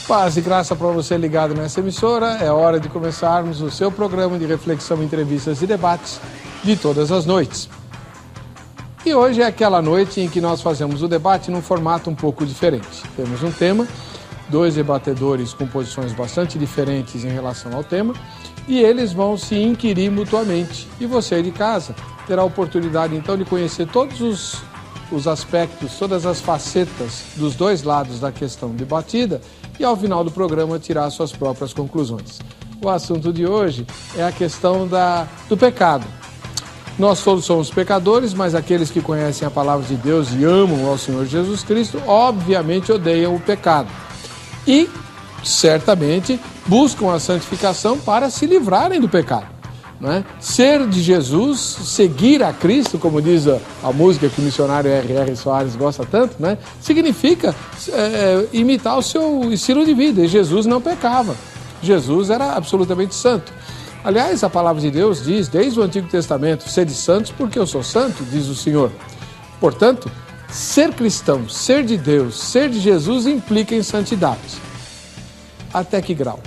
Paz e graça para você ligado nessa emissora. É hora de começarmos o seu programa de reflexão, entrevistas e debates de todas as noites. E hoje é aquela noite em que nós fazemos o debate num formato um pouco diferente. Temos um tema, dois debatedores com posições bastante diferentes em relação ao tema, e eles vão se inquirir mutuamente. E você de casa terá a oportunidade então de conhecer todos os aspectos, todas as facetas dos dois lados da questão debatida e ao final do programa tirar suas próprias conclusões. O assunto de hoje é a questão do pecado. Nós todos somos pecadores, mas aqueles que conhecem a palavra de Deus e amam ao Senhor Jesus Cristo, obviamente odeiam o pecado. E, certamente, buscam a santificação para se livrarem do pecado. Não é? Ser de Jesus, seguir a Cristo, como diz a música que o missionário R.R. Soares gosta tanto, né? Significa imitar o seu estilo de vida. E Jesus não pecava. Jesus era absolutamente santo. Aliás, a palavra de Deus diz, desde o Antigo Testamento, sede santos porque eu sou santo, diz o Senhor. Portanto, ser cristão, ser de Deus, ser de Jesus implica em santidade. Até que grau?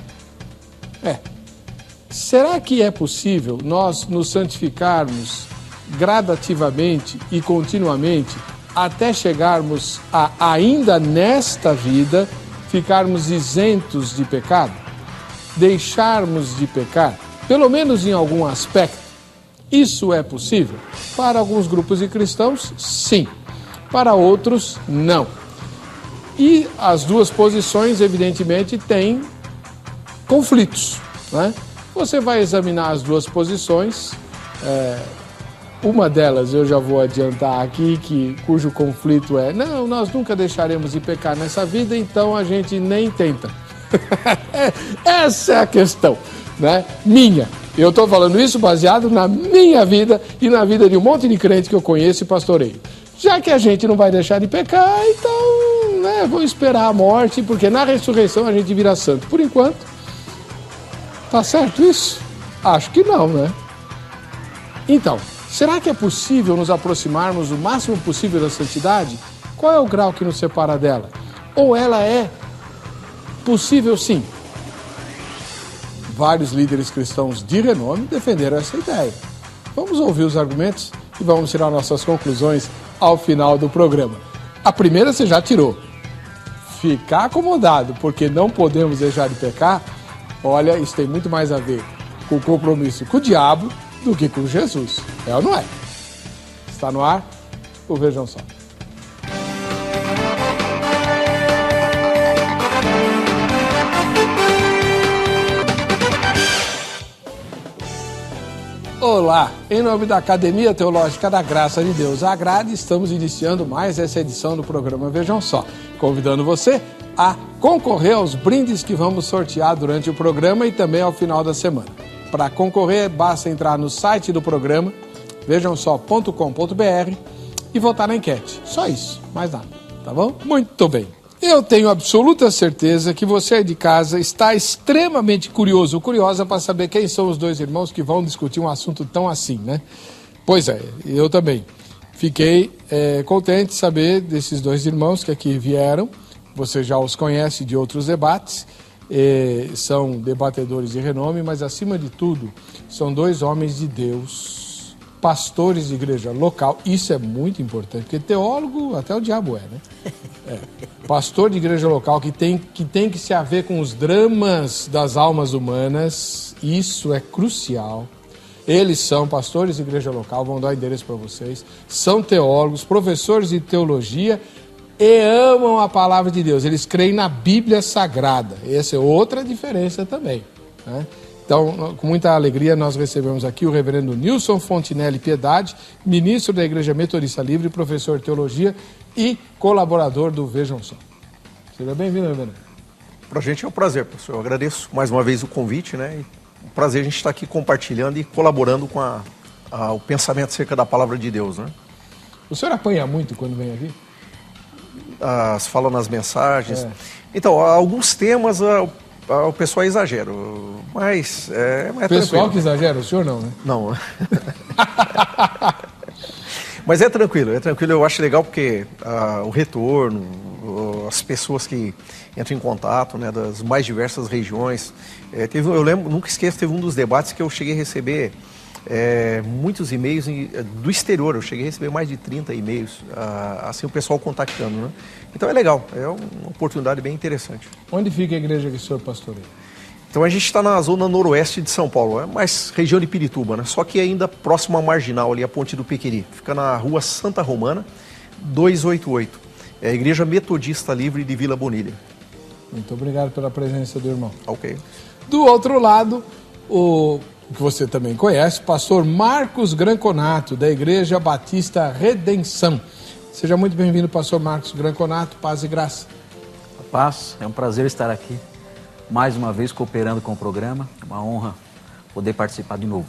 Será que é possível nós nos santificarmos gradativamente e continuamente até chegarmos a, ainda nesta vida, ficarmos isentos de pecado? Deixarmos de pecar, pelo menos em algum aspecto? Isso é possível? Para alguns grupos de cristãos, sim. Para outros, não. E as duas posições, evidentemente, têm conflitos, né? Você vai examinar as duas posições, uma delas eu já vou adiantar aqui, cujo conflito é, não, nós nunca deixaremos de pecar nessa vida, então a gente nem tenta. Essa é a questão, né? Minha. Eu estou falando isso baseado na minha vida e na vida de um monte de crente que eu conheço e pastoreio. Já que a gente não vai deixar de pecar, então, né, vou esperar a morte, porque na ressurreição a gente vira santo. Por enquanto, tá certo isso? Acho que não, né? Então, será que é possível nos aproximarmos o máximo possível da santidade? Qual é o grau que nos separa dela? Ou ela é possível sim? Vários líderes cristãos de renome defenderam essa ideia. Vamos ouvir os argumentos e vamos tirar nossas conclusões ao final do programa. A primeira você já tirou. Ficar acomodado porque não podemos deixar de pecar. Olha, isso tem muito mais a ver com o compromisso com o diabo do que com Jesus. É ou não é? Está no ar o Vejam Só. Olá, em nome da Academia Teológica da Graça de Deus Agrade, estamos iniciando mais essa edição do programa Vejam Só, convidando você a concorrer aos brindes que vamos sortear durante o programa e também ao final da semana. Para concorrer, basta entrar no site do programa, vejamsó.com.br, e votar na enquete. Só isso, mais nada, tá bom? Muito bem. Eu tenho absoluta certeza que você aí de casa está extremamente curioso ou curiosa para saber quem são os dois irmãos que vão discutir um assunto tão assim, né? Pois é, eu também. Fiquei contente de saber desses dois irmãos que aqui vieram. Você já os conhece de outros debates, são debatedores de renome, mas acima de tudo, são dois homens de Deus, pastores de igreja local. Isso é muito importante, porque teólogo até o diabo né? Pastor de igreja local que tem que se haver com os dramas das almas humanas, isso é crucial. Eles são pastores de igreja local, vão dar endereço para vocês, são teólogos, professores de teologia, e amam a palavra de Deus, eles creem na Bíblia Sagrada. Essa é outra diferença também, né? Então, com muita alegria, nós recebemos aqui o reverendo Nilson Fontinelli Piedade, ministro da Igreja Metodista Livre, professor de teologia e colaborador do Vejam Só. Seja bem-vindo, reverendo. Para a gente é um prazer, professor. Eu agradeço mais uma vez o convite, né? Um prazer a gente estar aqui compartilhando e colaborando com o pensamento acerca da palavra de Deus, né? O senhor apanha muito quando vem aqui? Falam nas mensagens. Então, alguns temas o pessoal exagera, mas é o pessoal tranquilo. Que exagera, o senhor não, né? Não. Mas é tranquilo. Eu acho legal porque o retorno, as pessoas que entra em contato, né, das mais diversas regiões. Eu lembro, nunca esqueço, teve um dos debates que eu cheguei a receber muitos e-mails do exterior. Eu cheguei a receber mais de 30 e-mails, assim, o pessoal contactando, né? Então é legal, é uma oportunidade bem interessante. Onde fica a igreja que o senhor pastoreia? Então a gente está na zona noroeste de São Paulo, mais região de Pirituba, né? Só que ainda próximo à Marginal, ali a Ponte do Pequeri. Fica na rua Santa Romana, 288. É a Igreja Metodista Livre de Vila Bonilha. Muito obrigado pela presença do irmão. Ok. Do outro lado, o que você também conhece, pastor Marcos Granconato, da Igreja Batista Redenção. Seja muito bem-vindo, pastor Marcos Granconato, paz e graça. Paz, é um prazer estar aqui, mais uma vez cooperando com o programa, uma honra poder participar de novo.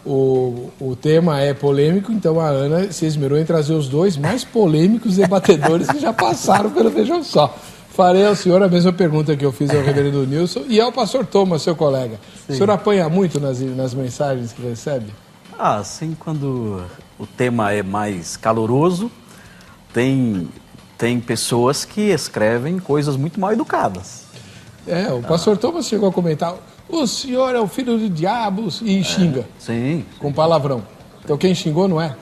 O tema é polêmico, então a Ana se esmerou em trazer os dois mais polêmicos debatedores que já passaram pelo Vejam Só. Farei ao senhor a mesma pergunta que eu fiz ao reverendo Nilson e ao pastor Thomas, seu colega. Sim. O senhor apanha muito nas mensagens que recebe? Sim, quando o tema é mais caloroso, tem pessoas que escrevem coisas muito mal educadas. O pastor Thomas chegou a comentar, o senhor é o filho do diabo e xinga. Sim. Com palavrão. Então quem xingou não é?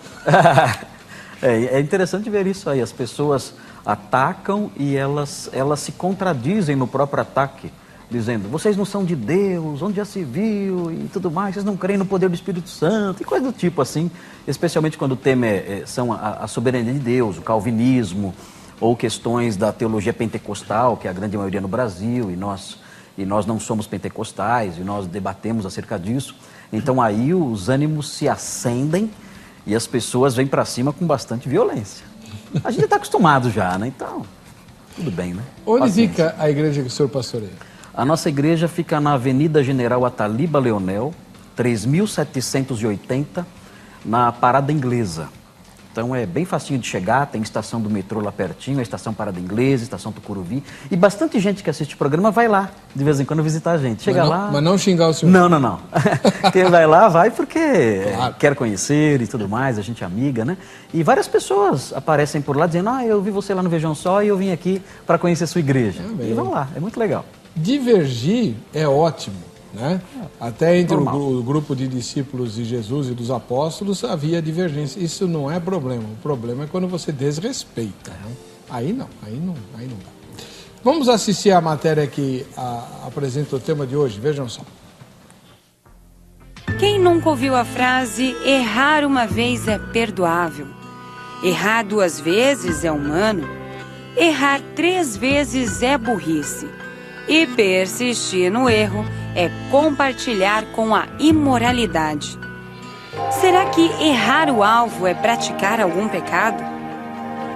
É interessante ver isso aí, as pessoas atacam e elas se contradizem no próprio ataque, dizendo, vocês não são de Deus, onde já se viu e tudo mais, vocês não creem no poder do Espírito Santo e coisa do tipo assim, especialmente quando o tema são a soberania de Deus, o calvinismo, ou questões da teologia pentecostal, que é a grande maioria no Brasil, e nós não somos pentecostais, e nós debatemos acerca disso. Então aí os ânimos se acendem e as pessoas vêm para cima com bastante violência. A gente está acostumado já, né? Então, tudo bem, né? Onde fica a igreja que o senhor pastoreia? A nossa igreja fica na Avenida General Ataliba Leonel, 3780, na Parada Inglesa. Então é bem facinho de chegar, tem estação do metrô lá pertinho, a estação Parada Inglesa, estação Tucuruvi. E bastante gente que assiste o programa vai lá, de vez em quando, visitar a gente. Chega lá... Mas não xingar o senhor? Não. Quem vai lá, vai porque quer conhecer e tudo mais, a gente é amiga, né? E várias pessoas aparecem por lá dizendo, eu vi você lá no Vejam Só e eu vim aqui para conhecer a sua igreja. E vamos lá, é muito legal. Divergir é ótimo, né? Até entre o grupo de discípulos de Jesus e dos apóstolos havia divergência. Isso não é problema. O problema é quando você desrespeita, né? Aí não dá. Vamos assistir a matéria que apresenta o tema de hoje. Vejam só. Quem nunca ouviu a frase errar uma vez é perdoável? Errar 2 vezes é humano? Errar 3 vezes é burrice? E persistir no erro é compartilhar com a imoralidade. Será que errar o alvo é praticar algum pecado?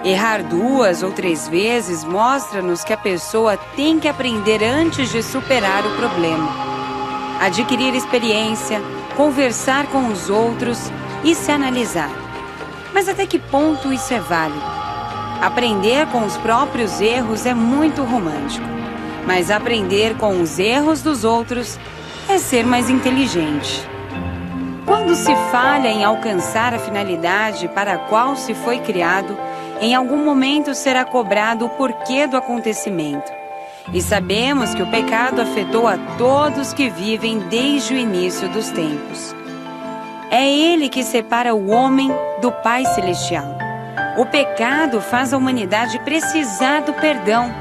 Errar 2 ou 3 vezes mostra-nos que a pessoa tem que aprender antes de superar o problema. Adquirir experiência, conversar com os outros e se analisar. Mas até que ponto isso é válido? Aprender com os próprios erros é muito romântico. Mas aprender com os erros dos outros é ser mais inteligente. Quando se falha em alcançar a finalidade para a qual se foi criado, em algum momento será cobrado o porquê do acontecimento. E sabemos que o pecado afetou a todos que vivem desde o início dos tempos. É ele que separa o homem do Pai Celestial. O pecado faz a humanidade precisar do perdão.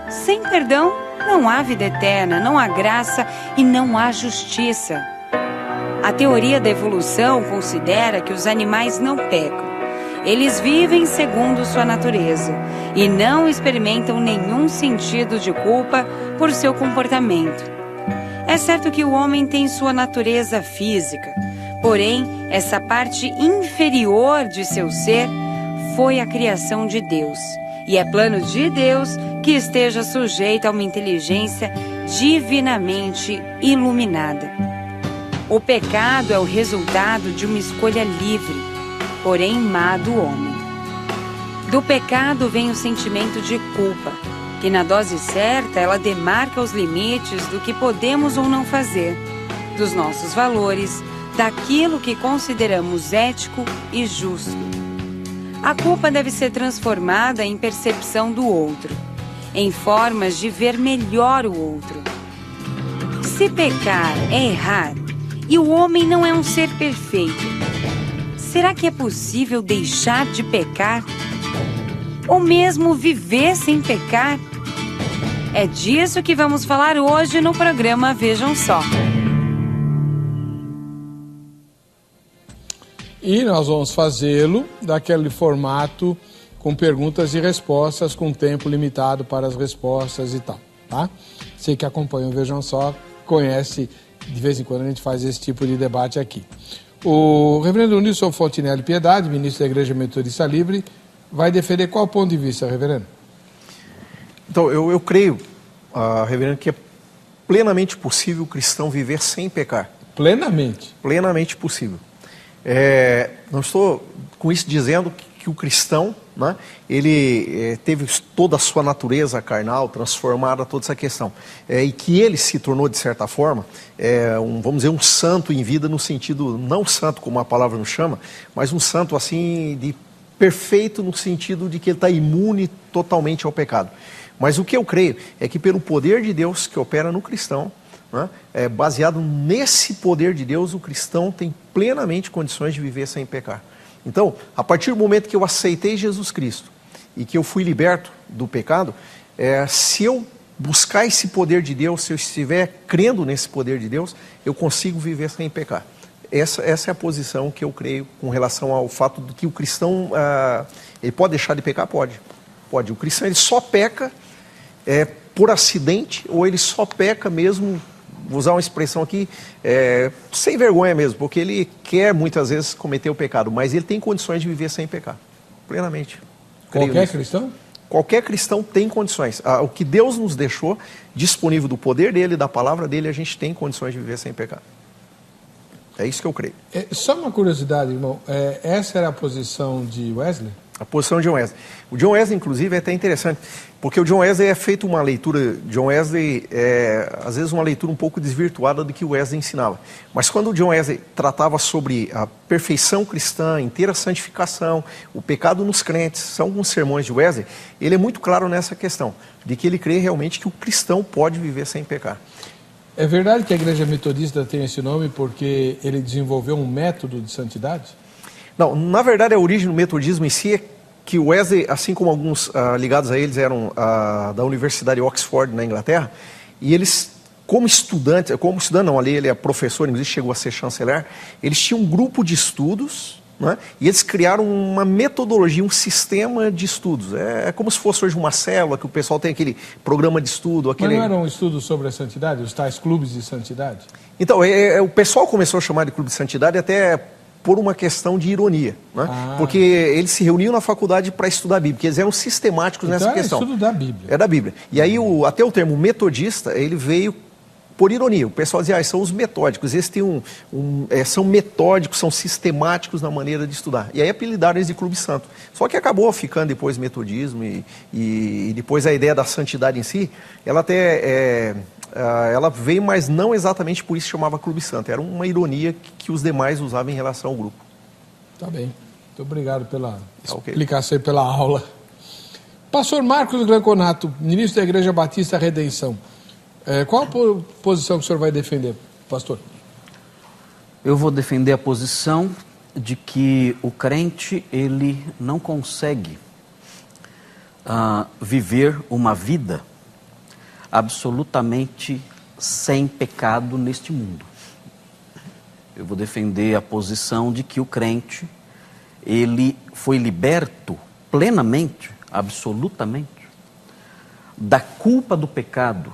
Sem perdão, não há vida eterna, não há graça e não há justiça. A teoria da evolução considera que os animais não pecam. Eles vivem segundo sua natureza e não experimentam nenhum sentido de culpa por seu comportamento. É certo que o homem tem sua natureza física, porém, essa parte inferior de seu ser foi a criação de Deus. E é plano de Deus que esteja sujeito a uma inteligência divinamente iluminada. O pecado é o resultado de uma escolha livre, porém má do homem. Do pecado vem o sentimento de culpa, que na dose certa ela demarca os limites do que podemos ou não fazer, dos nossos valores, daquilo que consideramos ético e justo. A culpa deve ser transformada em percepção do outro. em formas de ver melhor o outro. Se pecar é errar, e o homem não é um ser perfeito, será que é possível deixar de pecar? Ou mesmo viver sem pecar? É disso que vamos falar hoje no programa Vejam Só. E nós vamos fazê-lo daquele formato com perguntas e respostas, com tempo limitado para as respostas e tal, tá? Você que acompanha o Vejam Só, conhece, de vez em quando a gente faz esse tipo de debate aqui. O reverendo Nilson Fontinelli Piedade, ministro da Igreja Metodista Livre, vai defender qual ponto de vista, reverendo? Então, eu creio, reverendo, que é plenamente possível o cristão viver sem pecar. Plenamente? Plenamente possível. Não estou com isso dizendo que o cristão, né, ele teve toda a sua natureza carnal transformada, toda essa questão. E que ele se tornou, de certa forma, vamos dizer, um santo em vida, no sentido, não santo como a palavra nos chama, mas um santo assim, de perfeito no sentido de que ele está imune totalmente ao pecado. Mas o que eu creio é que pelo poder de Deus que opera no cristão, né, baseado nesse poder de Deus, o cristão tem plenamente condições de viver sem pecar. Então, a partir do momento que eu aceitei Jesus Cristo e que eu fui liberto do pecado, se eu buscar esse poder de Deus, se eu estiver crendo nesse poder de Deus, eu consigo viver sem pecar. Essa é a posição que eu creio com relação ao fato de que o cristão, ele pode deixar de pecar? Pode. O cristão, ele só peca por acidente, ou ele só peca mesmo, vou usar uma expressão aqui, sem vergonha mesmo, porque ele quer muitas vezes cometer o pecado, mas ele tem condições de viver sem pecar, plenamente. Qualquer cristão? Qualquer cristão tem condições. O que Deus nos deixou disponível do poder dele, da palavra dele, a gente tem condições de viver sem pecar. É isso que eu creio. Só uma curiosidade, irmão. Essa era a posição de Wesley? A posição de John Wesley. O John Wesley, inclusive, é até interessante, porque o John Wesley é feito uma leitura, John Wesley às vezes uma leitura um pouco desvirtuada do que o Wesley ensinava. Mas quando o John Wesley tratava sobre a perfeição cristã, inteira santificação, o pecado nos crentes, são alguns sermões de Wesley, ele é muito claro nessa questão, de que ele crê realmente que o cristão pode viver sem pecar. É verdade que a Igreja Metodista tem esse nome porque ele desenvolveu um método de santidade? Não, na verdade a origem do metodismo em si é que o Wesley, assim como alguns ligados a eles eram da Universidade de Oxford, na Inglaterra, e eles, como estudante não, ali ele é professor, inclusive chegou a ser chanceler, eles tinham um grupo de estudos, né, e eles criaram uma metodologia, um sistema de estudos. É como se fosse hoje uma célula, que o pessoal tem aquele programa de estudo. Mas não era um estudo sobre a santidade, os tais clubes de santidade? Então, o pessoal começou a chamar de clube de santidade até por uma questão de ironia, né? Porque eles se reuniam na faculdade para estudar a Bíblia, porque eles eram sistemáticos nessa questão. Então é estudo da Bíblia. É da Bíblia. E aí até o termo metodista, ele veio por ironia. O pessoal dizia, são os metódicos, eles têm são metódicos, são sistemáticos na maneira de estudar. E aí apelidaram eles de Clube Santo. Só que acabou ficando depois metodismo e depois a ideia da santidade em si, ela até... ela veio, mas não exatamente por isso chamava Clube Santo. Era uma ironia que os demais usavam em relação ao grupo. Tá bem. Muito obrigado pela explicação e pela aula. Pastor Marcos Granconato, ministro da Igreja Batista Redenção. Qual a posição que o senhor vai defender, pastor? Eu vou defender a posição de que o crente, ele não consegue viver uma vida absolutamente sem pecado neste mundo. Eu vou defender a posição de que o crente, ele foi liberto plenamente, absolutamente, da culpa do pecado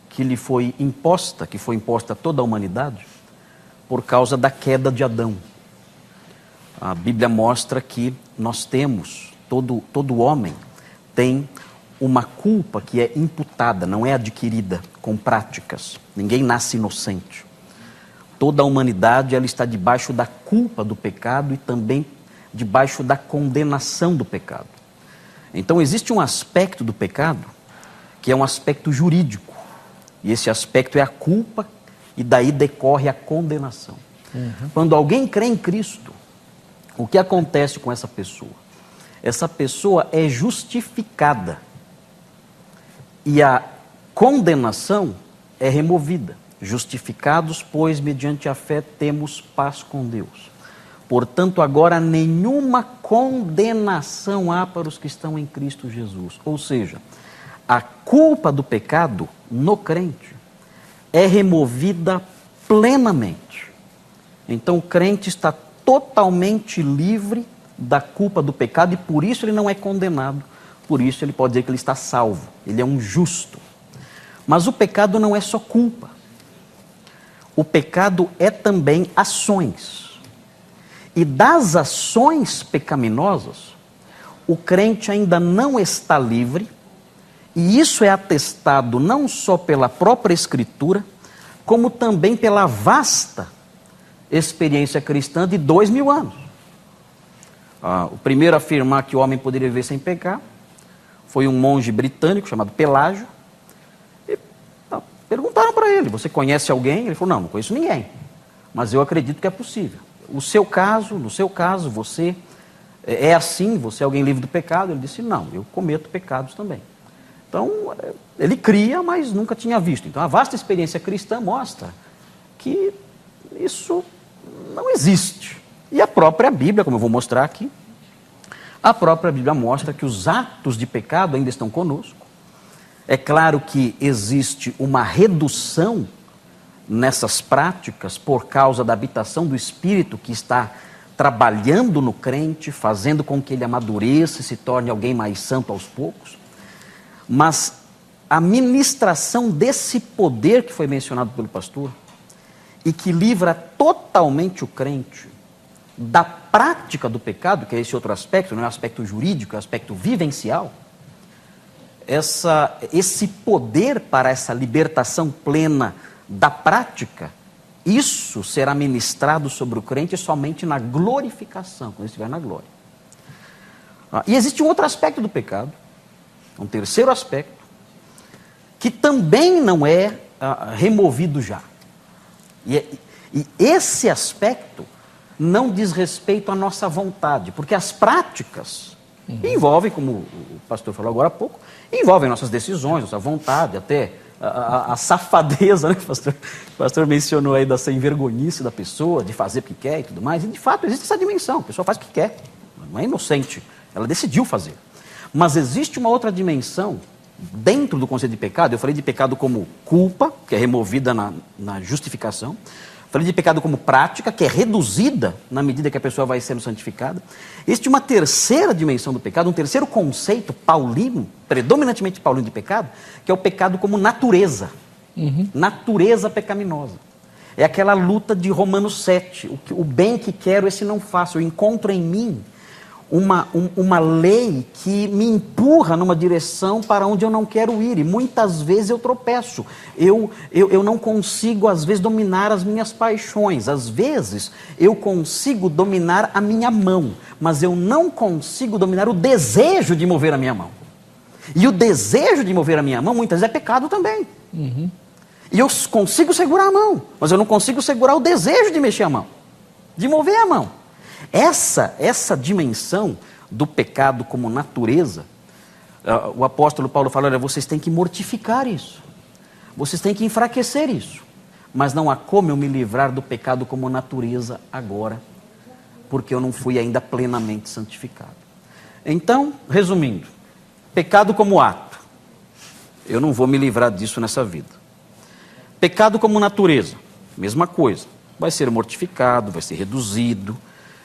que foi imposta a toda a humanidade por causa da queda de Adão. A Bíblia mostra que nós temos, todo homem tem uma culpa que é imputada, não é adquirida com práticas. Ninguém nasce inocente. Toda a humanidade ela está debaixo da culpa do pecado e também debaixo da condenação do pecado. Então existe um aspecto do pecado que é um aspecto jurídico. E esse aspecto é a culpa e daí decorre a condenação. Quando alguém crê em Cristo, o que acontece com essa pessoa? Essa pessoa é justificada. E a condenação é removida. Justificados, pois, mediante a fé, temos paz com Deus. Portanto, agora nenhuma condenação há para os que estão em Cristo Jesus. Ou seja, a culpa do pecado no crente é removida plenamente. Então o crente está totalmente livre da culpa do pecado e por isso ele não é condenado. Por isso ele pode dizer que ele está salvo. Ele é um justo. Mas o pecado não é só culpa. O pecado é também ações. E das ações pecaminosas, o crente ainda não está livre, e isso é atestado não só pela própria Escritura, como também pela vasta experiência cristã de 2000 anos. O primeiro a afirmar que o homem poderia viver sem pecar foi um monge britânico chamado Pelágio. E perguntaram para ele, você conhece alguém? Ele falou, não conheço ninguém, mas eu acredito que é possível. No seu caso, você é assim, você é alguém livre do pecado? Ele disse, não, eu cometo pecados também. Então, ele cria, mas nunca tinha visto. Então, a vasta experiência cristã mostra que isso não existe. E a própria Bíblia, como eu vou mostrar aqui, a própria Bíblia mostra que os atos de pecado ainda estão conosco. É claro que existe uma redução nessas práticas por causa da habitação do Espírito que está trabalhando no crente, fazendo com que ele amadureça e se torne alguém mais santo aos poucos. Mas a ministração desse poder que foi mencionado pelo pastor e que livra totalmente o crente da prática do pecado, que é esse outro aspecto, não é o aspecto jurídico, é o aspecto vivencial, esse poder para essa libertação plena da prática, isso será ministrado sobre o crente somente na glorificação, quando ele estiver na glória. E existe um outro aspecto do pecado, um terceiro aspecto, que também não é removido já. E esse aspecto não diz respeito à nossa vontade, porque as práticas envolvem, como o pastor falou agora há pouco, envolvem nossas decisões, nossa vontade, até a safadeza, né? O pastor mencionou aí da sem-vergonhice da pessoa, de fazer o que quer e tudo mais, e de fato existe essa dimensão, a pessoa faz o que quer, não é inocente, ela decidiu fazer. Mas existe uma outra dimensão dentro do conceito de pecado. Eu falei de pecado como culpa, que é removida na justificação. Falei de pecado como prática, que é reduzida na medida que a pessoa vai sendo santificada. Existe uma terceira dimensão do pecado, um terceiro conceito paulino, predominantemente paulino de pecado, que é o pecado como natureza. Natureza pecaminosa. É aquela luta de Romanos 7. O bem que quero, esse não faço. Eu encontro em mim uma lei que me empurra numa direção para onde eu não quero ir, e muitas vezes eu tropeço, eu não consigo às vezes dominar as minhas paixões, às vezes eu consigo dominar a minha mão, mas eu não consigo dominar o desejo de mover a minha mão, e o desejo de mover a minha mão muitas vezes é pecado também, e eu consigo segurar a mão, mas eu não consigo segurar o desejo de mexer a mão, de mover a mão. Essa dimensão do pecado como natureza, o apóstolo Paulo fala, olha, vocês têm que mortificar isso, vocês têm que enfraquecer isso, mas não há como eu me livrar do pecado como natureza agora, porque eu não fui ainda plenamente santificado. Então, resumindo, pecado como ato, eu não vou me livrar disso nessa vida. Pecado como natureza, mesma coisa, vai ser mortificado, vai ser reduzido,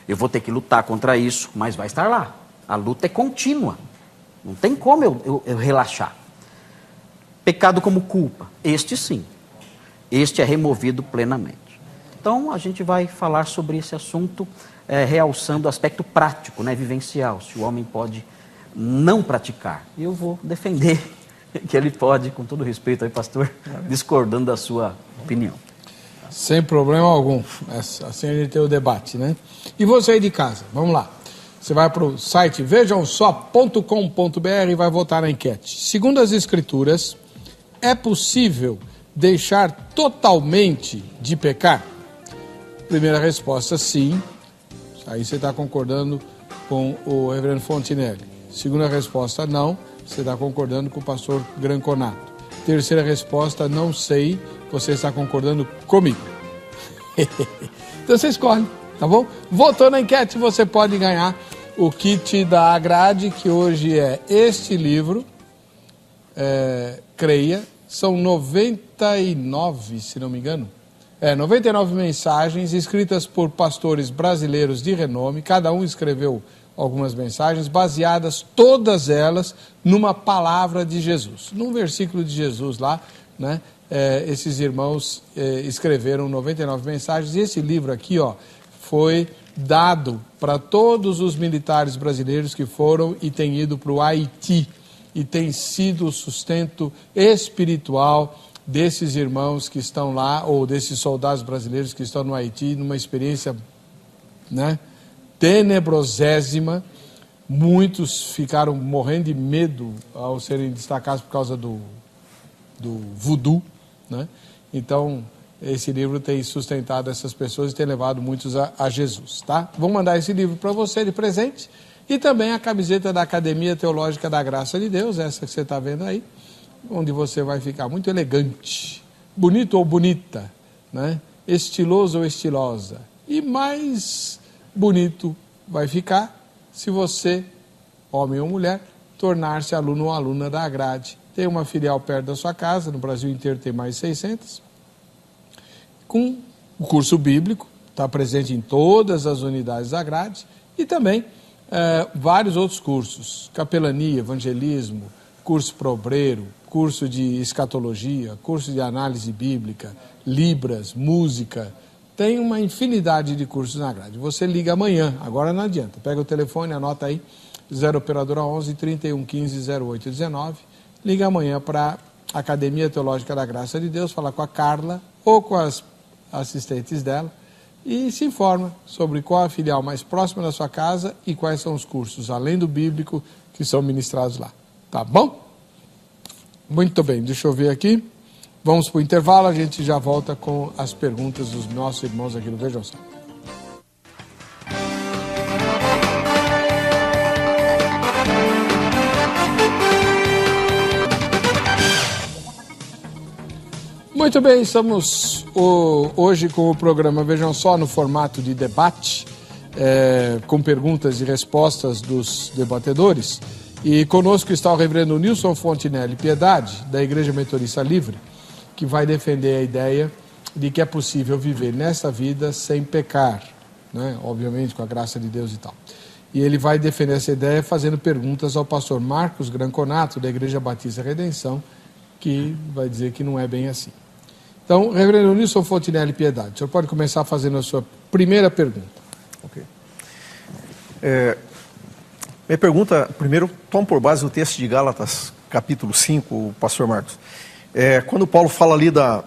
eu vou ter que lutar contra isso, mas vai estar lá. A luta é contínua. Não tem como eu relaxar. Pecado como culpa. Este sim. Este é removido plenamente. Então, a gente vai falar sobre esse assunto, realçando o aspecto prático, né, vivencial. Se o homem pode não praticar. E eu vou defender que ele pode, com todo respeito aí, pastor, discordando da sua opinião. Sem problema algum. Assim a gente tem o debate, né? E você aí de casa, vamos lá. Você vai para o site vejamsó.com.br e vai votar na enquete. Segundo as Escrituras, é possível deixar totalmente de pecar? Primeira resposta, sim. Aí você está concordando com o reverendo Fontinelli. Segunda resposta, não. você está concordando com o pastor Granconato. Terceira resposta, não sei, você está concordando comigo. Então você escolhe, tá bom? Votou na enquete, você pode ganhar o kit da Agrade, que hoje é este livro, creia, são 99, se não me engano, 99 mensagens escritas por pastores brasileiros de renome, cada um escreveu algumas mensagens, baseadas todas elas numa palavra de Jesus, num versículo de Jesus lá, né? Esses irmãos escreveram 99 mensagens, e esse livro aqui, ó, foi dado para todos os militares brasileiros que foram e têm ido para o Haiti, e tem sido o sustento espiritual desses irmãos que estão lá, ou desses soldados brasileiros que estão no Haiti, numa experiência, né, tenebrosésima. Muitos ficaram morrendo de medo ao serem destacados por causa do voodoo, né? Então, esse livro tem sustentado essas pessoas e tem levado muitos a Jesus, tá? Vou mandar esse livro para você de presente, e também a camiseta da Academia Teológica da Graça de Deus, essa que você está vendo aí, onde você vai ficar muito elegante, bonito ou bonita, né? Estiloso ou estilosa. E mais bonito vai ficar se você, homem ou mulher, tornar-se aluno ou aluna da Agrade. Tem uma filial perto da sua casa, no Brasil inteiro tem mais 600, com o curso bíblico, está presente em todas as unidades da Agrade, e também vários outros cursos, capelania, evangelismo, curso para obreiro, curso de escatologia, curso de análise bíblica, libras, música. Tem uma infinidade de cursos na grade. Você liga amanhã, agora não adianta. Pega o telefone, anota aí, 0 operadora 11 3115 0819. Liga amanhã para a Academia Teológica da Graça de Deus, fala com a Carla ou com as assistentes dela e se informa sobre qual a filial mais próxima da sua casa e quais são os cursos, além do bíblico, que são ministrados lá. Tá bom? Muito bem, deixa eu ver aqui. Vamos para o intervalo, a gente já volta com as perguntas dos nossos irmãos aqui no Vejam Só. Muito bem, estamos hoje com o programa Vejam Só no formato de debate, com perguntas e respostas dos debatedores. E conosco está o reverendo Nilson Fontinelli Piedade, da Igreja Metodista Livre, que vai defender a ideia de que é possível viver nessa vida sem pecar, né? Obviamente com a graça de Deus e tal. E ele vai defender essa ideia fazendo perguntas ao pastor Marcos Granconato, da Igreja Batista Redenção, que vai dizer que não é bem assim. Então, reverendo Nilson Fontinelli Piedade, o senhor pode começar fazendo a sua primeira pergunta. Ok. Minha pergunta, primeiro, toma por base o texto de Gálatas, capítulo 5, pastor Marcos. Quando Paulo fala ali da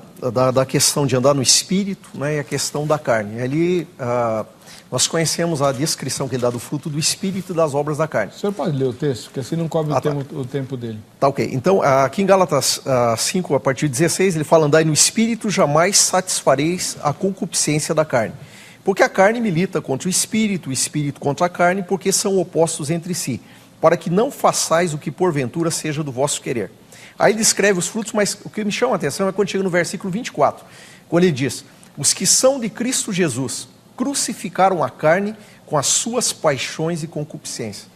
questão de andar no Espírito, né, e a questão da carne. Ali, nós conhecemos a descrição que ele dá do fruto do Espírito e das obras da carne. O senhor pode ler o texto, porque assim não cobre o tempo dele. Tá, ok. Então, aqui em Gálatas 5, a partir de 16, ele fala: andai no Espírito, jamais satisfareis a concupiscência da carne. Porque a carne milita contra o Espírito contra a carne, porque são opostos entre si, para que não façais o que porventura seja do vosso querer. Aí ele descreve os frutos, mas o que me chama a atenção é quando chega no versículo 24, quando ele diz: os que são de Cristo Jesus crucificaram a carne com as suas paixões e concupiscências.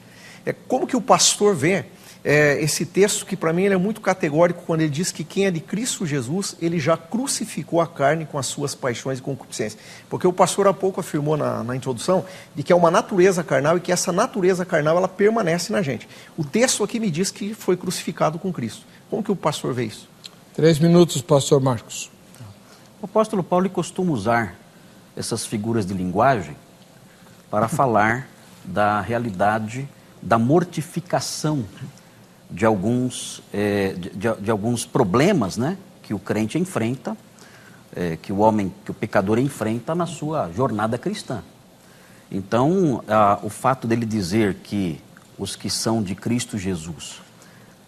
Como que o pastor vê esse texto, que para mim ele é muito categórico, quando ele diz que quem é de Cristo Jesus, ele já crucificou a carne com as suas paixões e concupiscências. Porque o pastor há pouco afirmou na introdução de que é uma natureza carnal e que essa natureza carnal ela permanece na gente. O texto aqui me diz que foi crucificado com Cristo. Como que o pastor vê isso? 3 minutos, pastor Marcos. O apóstolo Paulo costuma usar essas figuras de linguagem para falar da realidade da mortificação de alguns problemas, né, que o crente enfrenta, que o pecador enfrenta na sua jornada cristã. Então, o fato dele dizer que os que são de Cristo Jesus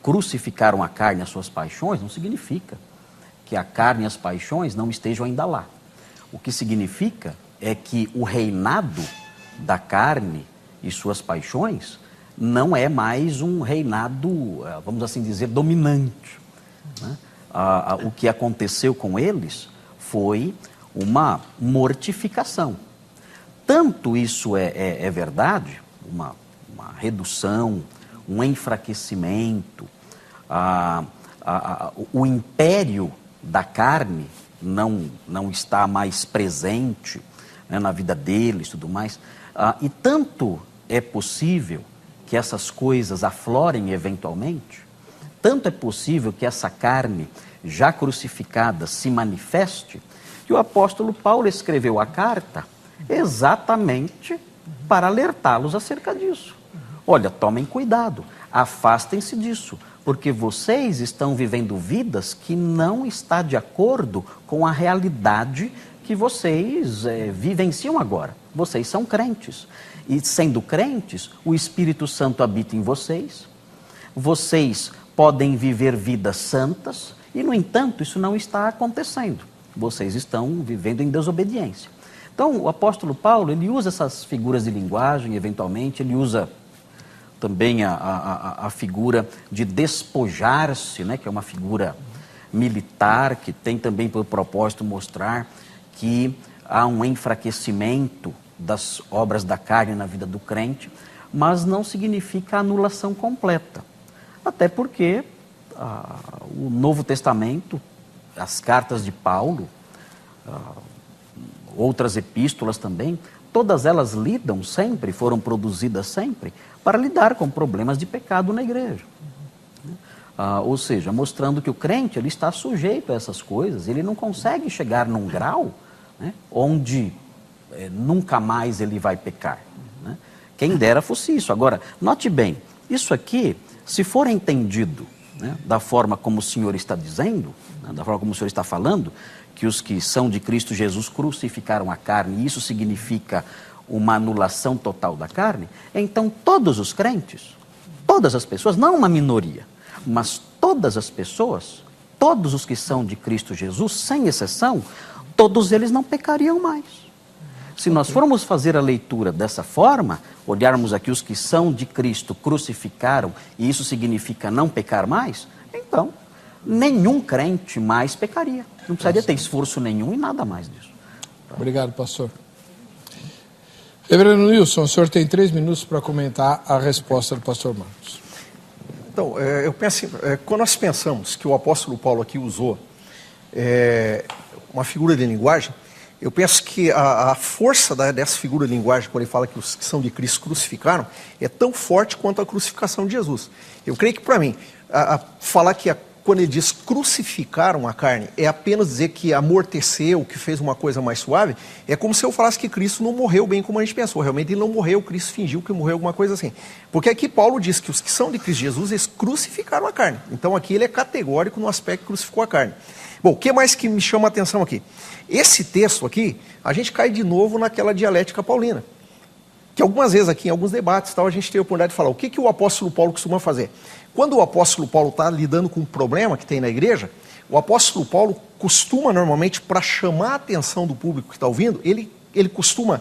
crucificaram a carne e as suas paixões, não significa que a carne e as paixões não estejam ainda lá. O que significa é que o reinado da carne e suas paixões não é mais um reinado, vamos assim dizer, dominante. Né? O que aconteceu com eles foi uma mortificação. Tanto isso é verdade, uma redução, um enfraquecimento, o império da carne não está mais presente, né, na vida deles e tudo mais. E tanto é possível que essas coisas aflorem eventualmente, tanto é possível que essa carne já crucificada se manifeste, que o apóstolo Paulo escreveu a carta exatamente para alertá-los acerca disso. Olha, tomem cuidado, afastem-se disso, porque vocês estão vivendo vidas que não estão de acordo com a realidade que vocês vivenciam agora. Vocês são crentes. E sendo crentes, o Espírito Santo habita em vocês. Vocês podem viver vidas santas e, no entanto, isso não está acontecendo. Vocês estão vivendo em desobediência. Então, o apóstolo Paulo, ele usa essas figuras de linguagem, eventualmente, ele usa também a figura de despojar-se, né, que é uma figura militar, que tem também por propósito mostrar que há um enfraquecimento das obras da carne na vida do crente, mas não significa anulação completa. Até porque o Novo Testamento, as cartas de Paulo, outras epístolas também, todas elas lidam sempre, foram produzidas sempre, para lidar com problemas de pecado na igreja. Ou seja, mostrando que o crente ele está sujeito a essas coisas, ele não consegue chegar num grau, né, onde nunca mais ele vai pecar. Né? Quem dera fosse isso. Agora, note bem, isso aqui, se for entendido, né, da forma como o Senhor está dizendo, né, da forma como o Senhor está falando, que os que são de Cristo Jesus crucificaram a carne, e isso significa uma anulação total da carne, então todos os crentes, todas as pessoas, não uma minoria, mas todas as pessoas, todos os que são de Cristo Jesus, sem exceção, todos eles não pecariam mais. Se nós formos fazer a leitura dessa forma, olharmos aqui os que são de Cristo crucificaram, e isso significa não pecar mais, então nenhum crente mais pecaria. Não precisaria ter esforço nenhum e nada mais disso. Obrigado, pastor. Reverendo Nilson, o senhor tem 3 minutos para comentar a resposta do pastor Marcos. Então, eu penso, quando nós pensamos que o apóstolo Paulo aqui usou uma figura de linguagem, eu penso que a força dessa figura de linguagem, quando ele fala que os que são de Cristo crucificaram, é tão forte quanto a crucificação de Jesus. Eu creio que, para mim, falar que quando ele diz crucificaram a carne, é apenas dizer que amorteceu, que fez uma coisa mais suave, é como se eu falasse que Cristo não morreu bem como a gente pensou. Realmente ele não morreu, Cristo fingiu que morreu, alguma coisa assim. Porque aqui Paulo diz que os que são de Cristo Jesus, eles crucificaram a carne. Então aqui ele é categórico no aspecto que crucificou a carne. Bom, o que mais que me chama a atenção aqui? Esse texto aqui, a gente cai de novo naquela dialética paulina. Que algumas vezes aqui, em alguns debates, a gente tem a oportunidade de falar o que o apóstolo Paulo costuma fazer. Quando o apóstolo Paulo está lidando com um problema que tem na igreja, o apóstolo Paulo costuma normalmente, para chamar a atenção do público que está ouvindo, ele costuma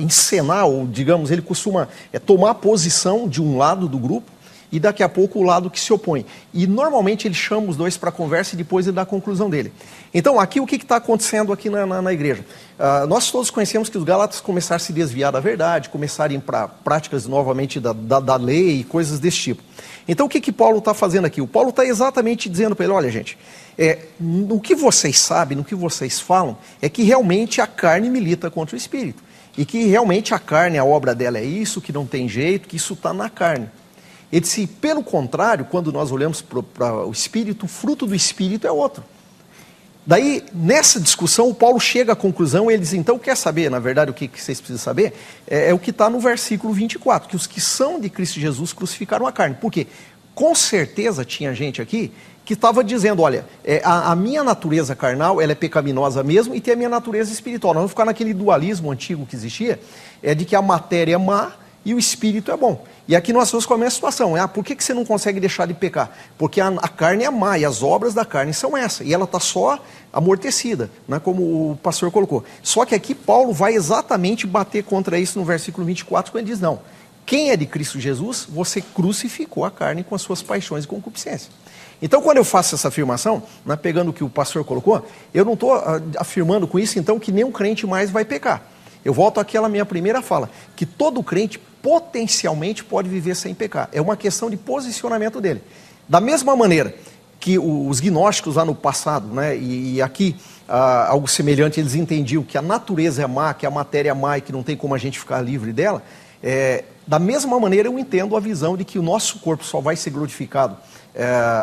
encenar, ou digamos, ele costuma tomar a posição de um lado do grupo, e daqui a pouco o lado que se opõe. E normalmente ele chama os dois para conversa e depois ele dá a conclusão dele. Então aqui o que está acontecendo aqui na igreja? Nós todos conhecemos que os Gálatas começaram a se desviar da verdade, começaram a ir para práticas novamente da lei e coisas desse tipo. Então o que Paulo está fazendo aqui? O Paulo está exatamente dizendo para ele, olha gente, no que vocês sabem, no que vocês falam, é que realmente a carne milita contra o espírito. E que realmente a carne, a obra dela é isso, que não tem jeito, que isso está na carne. Ele disse, pelo contrário, quando nós olhamos para o Espírito, o fruto do Espírito é outro. Daí, nessa discussão, o Paulo chega à conclusão, ele diz, então, quer saber, na verdade, o que vocês precisam saber? É o que está no versículo 24, que os que são de Cristo Jesus crucificaram a carne. Por quê? Com certeza tinha gente aqui que estava dizendo, olha, a minha natureza carnal, ela é pecaminosa mesmo, e tem a minha natureza espiritual. Nós vamos ficar naquele dualismo antigo que existia, de que a matéria é má e o espírito é bom. E aqui nós vamos com a mesma situação. Por que você não consegue deixar de pecar? Porque a carne é má e as obras da carne são essas. E ela está só amortecida, né, como o pastor colocou. Só que aqui Paulo vai exatamente bater contra isso no versículo 24, quando ele diz, não, quem é de Cristo Jesus, você crucificou a carne com as suas paixões e concupiscências. Então, quando eu faço essa afirmação, né, pegando o que o pastor colocou, eu não estou afirmando com isso, então, que nenhum crente mais vai pecar. Eu volto àquela minha primeira fala, que todo crente potencialmente pode viver sem pecar. É uma questão de posicionamento dele. Da mesma maneira que os gnósticos lá no passado, né, e aqui algo semelhante, eles entendiam que a natureza é má, que a matéria é má e que não tem como a gente ficar livre dela, da mesma maneira eu entendo a visão de que o nosso corpo só vai ser glorificado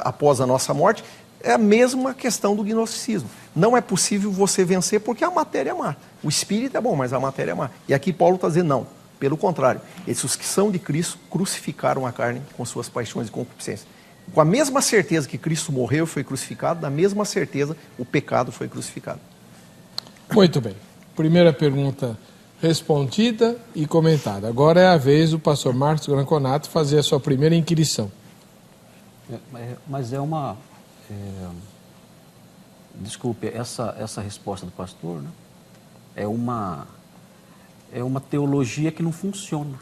após a nossa morte. É a mesma questão do gnosticismo. Não é possível você vencer porque a matéria é má. O espírito é bom, mas a matéria é má. E aqui Paulo está dizendo não. Pelo contrário, esses que são de Cristo crucificaram a carne com suas paixões e concupiscências. Com a mesma certeza que Cristo morreu e foi crucificado, da mesma certeza o pecado foi crucificado. Muito bem. Primeira pergunta respondida e comentada. Agora é a vez do pastor Marcos Granconato fazer a sua primeira inquirição. Mas é uma... Desculpe, essa resposta do pastor, né, é uma teologia que não funciona.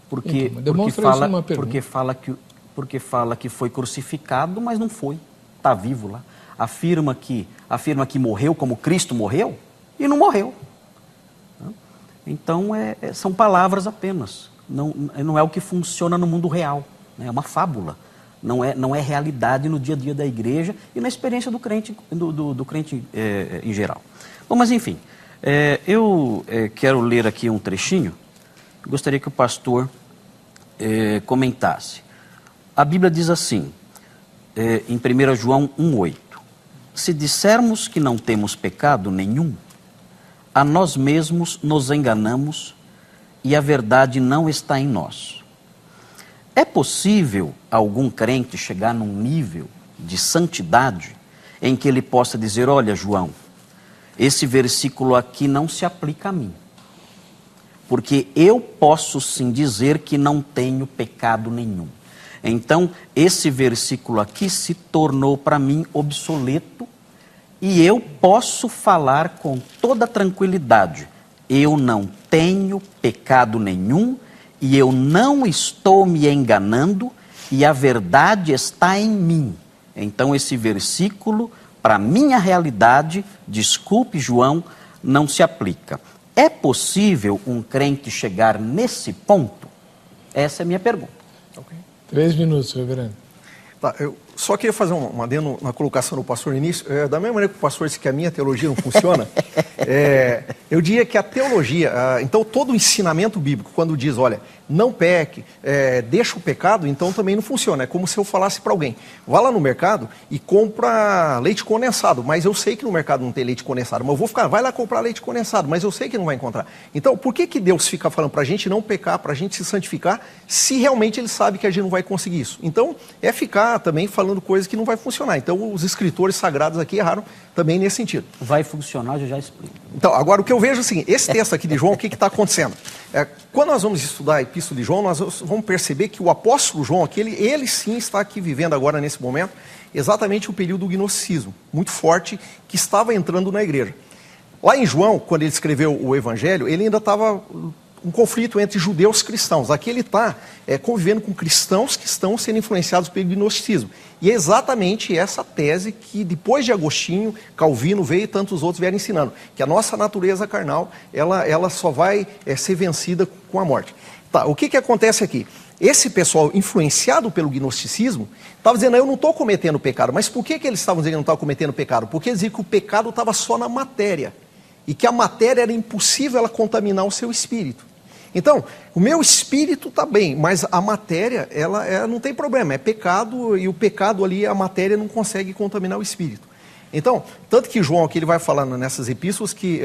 Porque fala que foi crucificado, mas não foi. Está vivo lá. Afirma que morreu como Cristo morreu e não morreu. Então, são palavras apenas. Não é o que funciona no mundo real. Né? É uma fábula. Não é realidade no dia a dia da igreja e na experiência do crente, do crente em geral. Bom, mas enfim, eu quero ler aqui um trechinho. Gostaria que o pastor comentasse. A Bíblia diz assim, em 1 João 1,8: se dissermos que não temos pecado nenhum, a nós mesmos nos enganamos e a verdade não está em nós. É possível algum crente chegar num nível de santidade em que ele possa dizer, olha, João, esse versículo aqui não se aplica a mim, porque eu posso sim dizer que não tenho pecado nenhum. Então, esse versículo aqui se tornou para mim obsoleto e eu posso falar com toda tranquilidade, eu não tenho pecado nenhum, e eu não estou me enganando e a verdade está em mim. Então esse versículo, para minha realidade, desculpe João, não se aplica. É possível um crente chegar nesse ponto? Essa é a minha pergunta. Okay. 3 minutos, reverendo. Tá, eu só queria fazer um adendo na colocação do pastor no início. Da mesma maneira que o pastor disse que a minha teologia não funciona, eu diria que a teologia, então todo o ensinamento bíblico, quando diz, olha, não peque, deixa o pecado, então também não funciona. É como se eu falasse para alguém, vá lá no mercado e compra leite condensado, mas eu sei que no mercado não tem leite condensado, mas eu vou vai lá comprar leite condensado, mas eu sei que não vai encontrar. Então, por que Deus fica falando para a gente não pecar, para a gente se santificar, se realmente Ele sabe que a gente não vai conseguir isso? Então, é ficar também falando coisas que não vai funcionar. Então, os escritores sagrados aqui erraram também nesse sentido. Vai funcionar, eu já explico. Então, agora o que eu vejo é o seguinte, esse texto aqui de João, o que está acontecendo? Quando nós vamos estudar a Epístola de João, nós vamos perceber que o apóstolo João aqui, ele sim está aqui vivendo agora nesse momento, exatamente o período do gnosticismo, muito forte, que estava entrando na igreja. Lá em João, quando ele escreveu o Evangelho, ele ainda estava um conflito entre judeus e cristãos. Aqui ele está convivendo com cristãos que estão sendo influenciados pelo gnosticismo. E é exatamente essa tese que depois de Agostinho, Calvino veio e tantos outros vieram ensinando, que a nossa natureza carnal, ela só vai ser vencida com a morte. Tá, o que acontece aqui? Esse pessoal influenciado pelo gnosticismo estava dizendo, eu não estou cometendo pecado. Mas por que eles estavam dizendo que não estavam cometendo pecado? Porque eles diziam que o pecado estava só na matéria. E que a matéria era impossível ela contaminar o seu espírito. Então, o meu espírito está bem, mas a matéria, ela não tem problema, é pecado, e o pecado ali, a matéria não consegue contaminar o espírito. Então, tanto que João aqui ele vai falando nessas epístolas que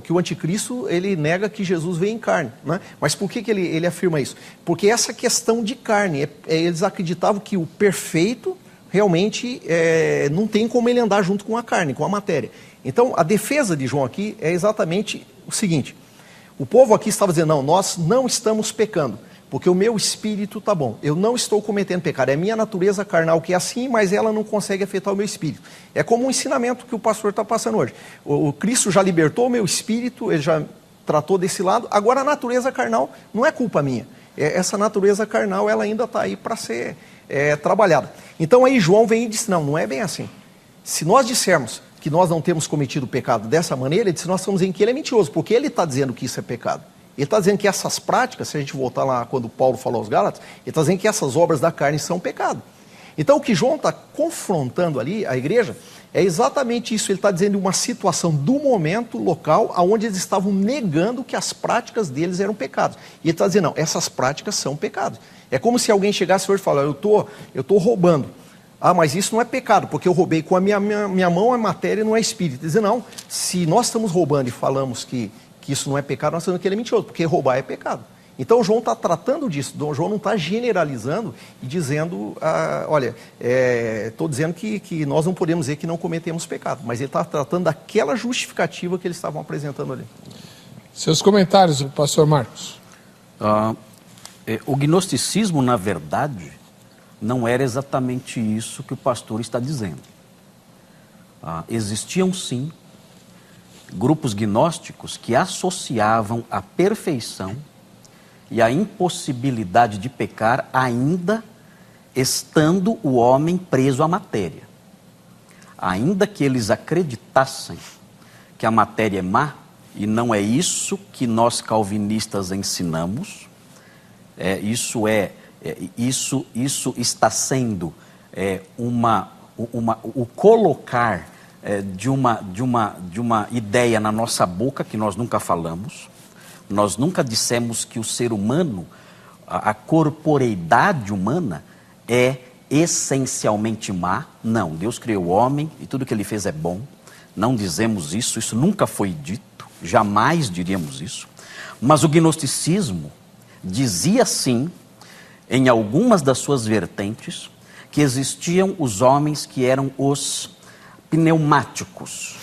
que o anticristo, ele nega que Jesus veio em carne, né? Mas por que ele afirma isso? Porque essa questão de carne, eles acreditavam que o perfeito realmente não tem como ele andar junto com a carne, com a matéria. Então, a defesa de João aqui é exatamente o seguinte, o povo aqui estava dizendo, não, nós não estamos pecando, porque o meu espírito está bom, eu não estou cometendo pecado, é a minha natureza carnal que é assim, mas ela não consegue afetar o meu espírito. É como um ensinamento que o pastor está passando hoje. O Cristo já libertou o meu espírito, ele já tratou desse lado. Agora, a natureza carnal não é culpa minha. Essa natureza carnal, ela ainda está aí para ser trabalhada. Então, aí João vem e diz, não é bem assim. Se nós dissermos que nós não temos cometido pecado dessa maneira, ele diz, nós estamos dizendo que ele é mentiroso, porque ele está dizendo que isso é pecado. Ele está dizendo que essas práticas, se a gente voltar lá quando Paulo falou aos Gálatas, ele está dizendo que essas obras da carne são pecado. Então, o que João está confrontando ali, a igreja, é exatamente isso. Ele está dizendo uma situação do momento local, onde eles estavam negando que as práticas deles eram pecados. E ele está dizendo, não, essas práticas são pecados. É como se alguém chegasse hoje e falasse, eu estou roubando. Ah, mas isso não é pecado, porque eu roubei com a minha mão, é matéria e não é espírito. Ele diz, não, se nós estamos roubando e falamos que isso não é pecado, nós estamos dizendo que ele é mentiroso, porque roubar é pecado. Então, João está tratando disso. João não está generalizando e dizendo, olha, estou dizendo que nós não podemos dizer que não cometemos pecado, mas ele está tratando daquela justificativa que eles estavam apresentando ali. Seus comentários, pastor Marcos. O gnosticismo, na verdade, não era exatamente isso que o pastor está dizendo. Existiam, sim, grupos gnósticos que associavam a perfeição e a impossibilidade de pecar ainda estando o homem preso à matéria. Ainda que eles acreditassem que a matéria é má, e não é isso que nós calvinistas ensinamos, isso está sendo o colocar de uma ideia na nossa boca que nós nunca falamos. Nós nunca dissemos que o ser humano, a corporeidade humana é essencialmente má. Não, Deus criou o homem e tudo que ele fez é bom. Não dizemos isso, isso nunca foi dito, jamais diríamos isso. Mas o gnosticismo dizia sim, em algumas das suas vertentes, que existiam os homens que eram os pneumáticos.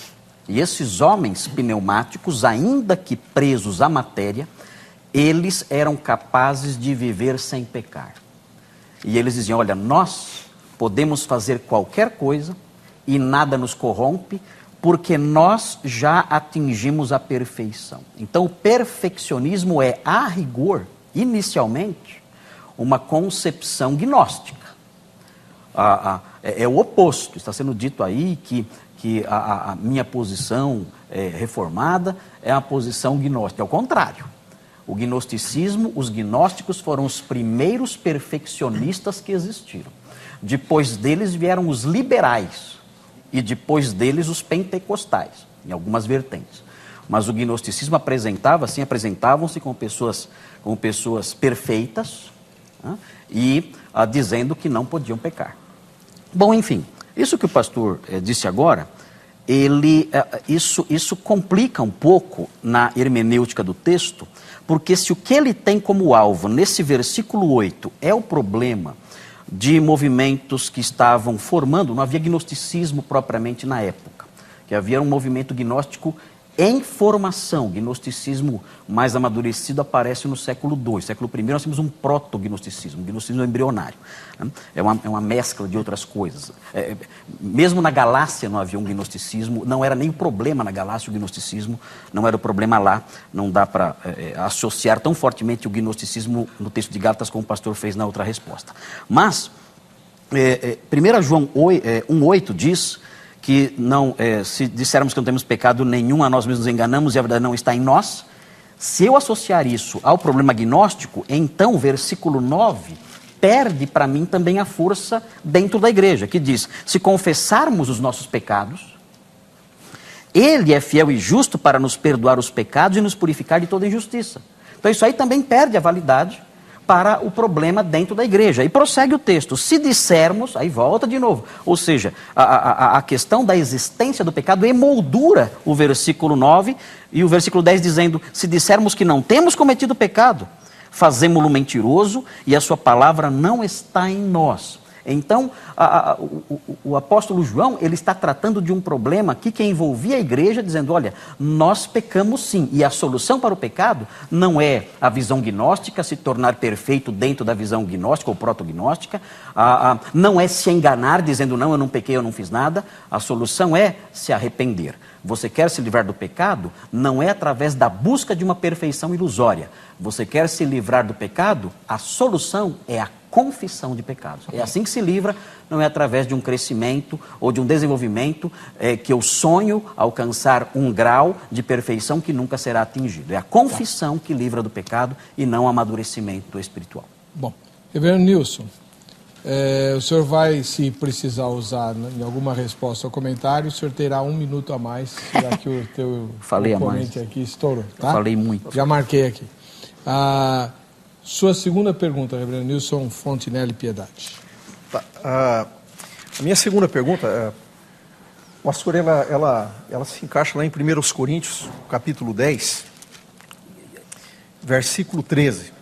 E esses homens pneumáticos, ainda que presos à matéria, eles eram capazes de viver sem pecar. E eles diziam, olha, nós podemos fazer qualquer coisa e nada nos corrompe, porque nós já atingimos a perfeição. Então, o perfeccionismo é, a rigor, inicialmente, uma concepção gnóstica. É o oposto. Está sendo dito aí que a minha posição reformada é a posição gnóstica. É o contrário. O gnosticismo, os gnósticos foram os primeiros perfeccionistas que existiram. Depois deles vieram os liberais e depois deles os pentecostais, em algumas vertentes. Mas o gnosticismo apresentavam-se como pessoas perfeitas, né, e dizendo que não podiam pecar. Bom, enfim, isso que o pastor disse agora, isso complica um pouco na hermenêutica do texto, porque se o que ele tem como alvo, nesse versículo 8, é o problema de movimentos que estavam formando, não havia gnosticismo propriamente na época, que havia um movimento gnóstico em formação. O gnosticismo mais amadurecido aparece no século II. Século I nós temos um proto-gnosticismo, um gnosticismo embrionário. Né? É uma mescla de outras coisas. Mesmo na Galácia não havia um gnosticismo, não era nem o problema na Galácia o gnosticismo, não era o problema lá, não dá para associar tão fortemente o gnosticismo no texto de Gálatas como o pastor fez na outra resposta. Mas, 1 João 1,8 diz que se dissermos que não temos pecado nenhum, a nós mesmos nos enganamos e a verdade não está em nós. Se eu associar isso ao problema gnóstico, então o versículo 9 perde para mim também a força dentro da igreja, que diz, se confessarmos os nossos pecados, Ele é fiel e justo para nos perdoar os pecados e nos purificar de toda injustiça. Então isso aí também perde a validade para o problema dentro da igreja. E prossegue o texto, se dissermos, aí volta de novo, ou seja, a questão da existência do pecado emoldura o versículo 9 e o versículo 10 dizendo, se dissermos que não temos cometido pecado, fazemo-lo mentiroso e a sua palavra não está em nós. Então, o apóstolo João, ele está tratando de um problema aqui que envolvia a igreja, dizendo, olha, nós pecamos sim, e a solução para o pecado não é a visão gnóstica, se tornar perfeito dentro da visão gnóstica ou protognóstica, não é se enganar dizendo, não, eu não pequei, eu não fiz nada, a solução é se arrepender. Você quer se livrar do pecado, não é através da busca de uma perfeição ilusória. Você quer se livrar do pecado, a solução é a confissão de pecados. É assim que se livra, não é através de um crescimento ou de um desenvolvimento que eu sonho alcançar um grau de perfeição que nunca será atingido. É a confissão que livra do pecado e não o amadurecimento espiritual. Bom, Reverendo Nilson, o senhor vai, se precisar usar em alguma resposta ou comentário, o senhor terá 1 minuto a mais, já que o teu oponente aqui estourou. Tá? Falei muito. Já marquei aqui. Sua segunda pergunta, Reverendo Nilson Fontinelli Piedade. Tá, a minha segunda pergunta, pastor, ela se encaixa lá em 1 Coríntios, capítulo 10, versículo 13.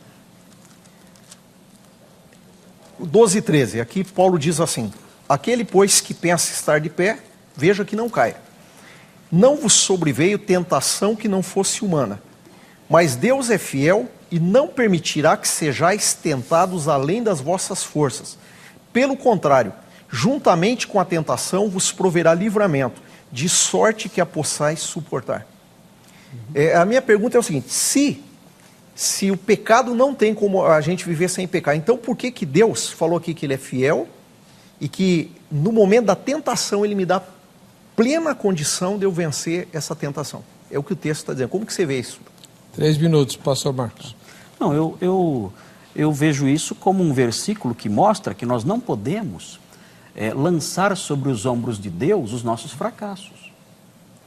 12 e 13, aqui Paulo diz assim, aquele, pois, que pensa estar de pé, veja que não caia. Não vos sobreveio tentação que não fosse humana, mas Deus é fiel e não permitirá que sejais tentados além das vossas forças. Pelo contrário, juntamente com a tentação vos proverá livramento, de sorte que a possais suportar. A minha pergunta é o seguinte, se o pecado não tem como a gente viver sem pecar, então por que Deus falou aqui que Ele é fiel e que no momento da tentação Ele me dá plena condição de eu vencer essa tentação? É o que o texto está dizendo. Como que você vê isso? 3 minutos, pastor Marcos. Não, eu vejo isso como um versículo que mostra que nós não podemos lançar sobre os ombros de Deus os nossos fracassos.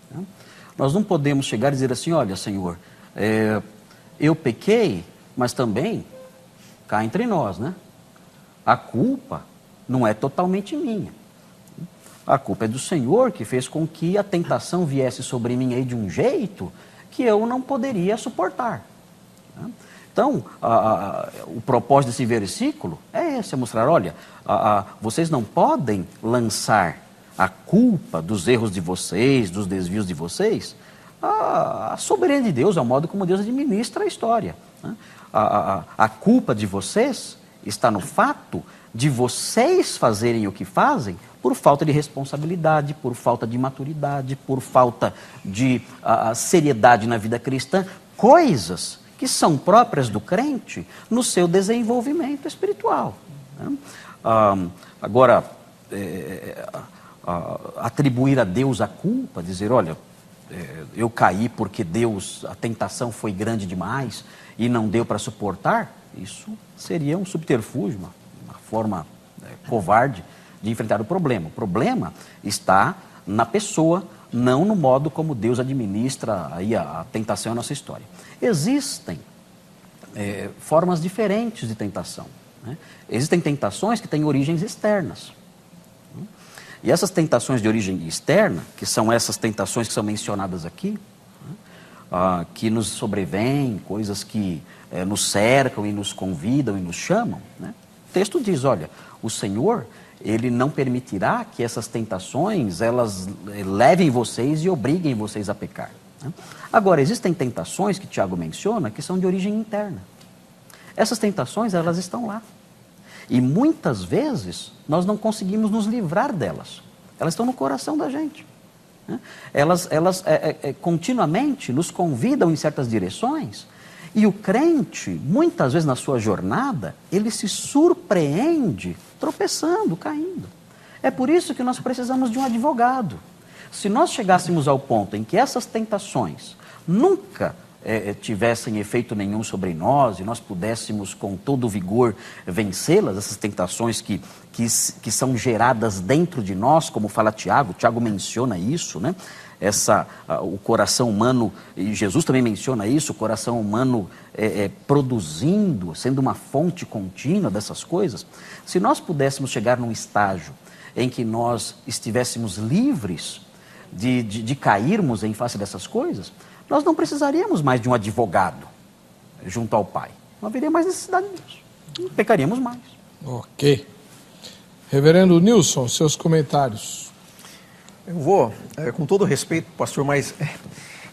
Né? Nós não podemos chegar e dizer assim, olha, Senhor, eu pequei, mas também cá entre nós, né? A culpa não é totalmente minha. A culpa é do Senhor que fez com que a tentação viesse sobre mim aí de um jeito que eu não poderia suportar. Né? Então, o propósito desse versículo é esse, é mostrar, olha, vocês não podem lançar a culpa dos erros de vocês, dos desvios de vocês, a soberania de Deus, é o modo como Deus administra a história. Né? A culpa de vocês está no fato de vocês fazerem o que fazem por falta de responsabilidade, por falta de maturidade, por falta de seriedade na vida cristã, coisas que são próprias do crente no seu desenvolvimento espiritual. Né? Agora, atribuir a Deus a culpa, dizer, olha, eu caí porque a tentação foi grande demais e não deu para suportar, isso seria um subterfúgio, uma forma covarde de enfrentar o problema. O problema está na pessoa, não no modo como Deus administra aí a tentação na nossa história. Existem formas diferentes de tentação. Né? Existem tentações que têm origens externas. E essas tentações de origem externa, que são essas tentações que são mencionadas aqui, que nos sobrevêm, coisas que nos cercam e nos convidam e nos chamam, né? O texto diz, olha, o Senhor, Ele não permitirá que essas tentações, elas levem vocês e obriguem vocês a pecar. Né? Agora, existem tentações que Tiago menciona que são de origem interna. Essas tentações, elas estão lá. E muitas vezes nós não conseguimos nos livrar delas. Elas estão no coração da gente. Né? Elas continuamente nos convidam em certas direções. E o crente, muitas vezes na sua jornada, ele se surpreende tropeçando, caindo. É por isso que nós precisamos de um advogado. Se nós chegássemos ao ponto em que essas tentações nunca tivessem efeito nenhum sobre nós e nós pudéssemos com todo o vigor vencê-las, essas tentações que são geradas dentro de nós, como fala Tiago menciona isso, né? O coração humano, e Jesus também menciona isso, o coração humano produzindo, sendo uma fonte contínua dessas coisas. Se nós pudéssemos chegar num estágio em que nós estivéssemos livres de cairmos em face dessas coisas, nós não precisaríamos mais de um advogado junto ao Pai. Não haveria mais necessidade disso. Não pecaríamos mais. Ok. Reverendo Nilson, seus comentários. Eu vou, com todo respeito, pastor, mas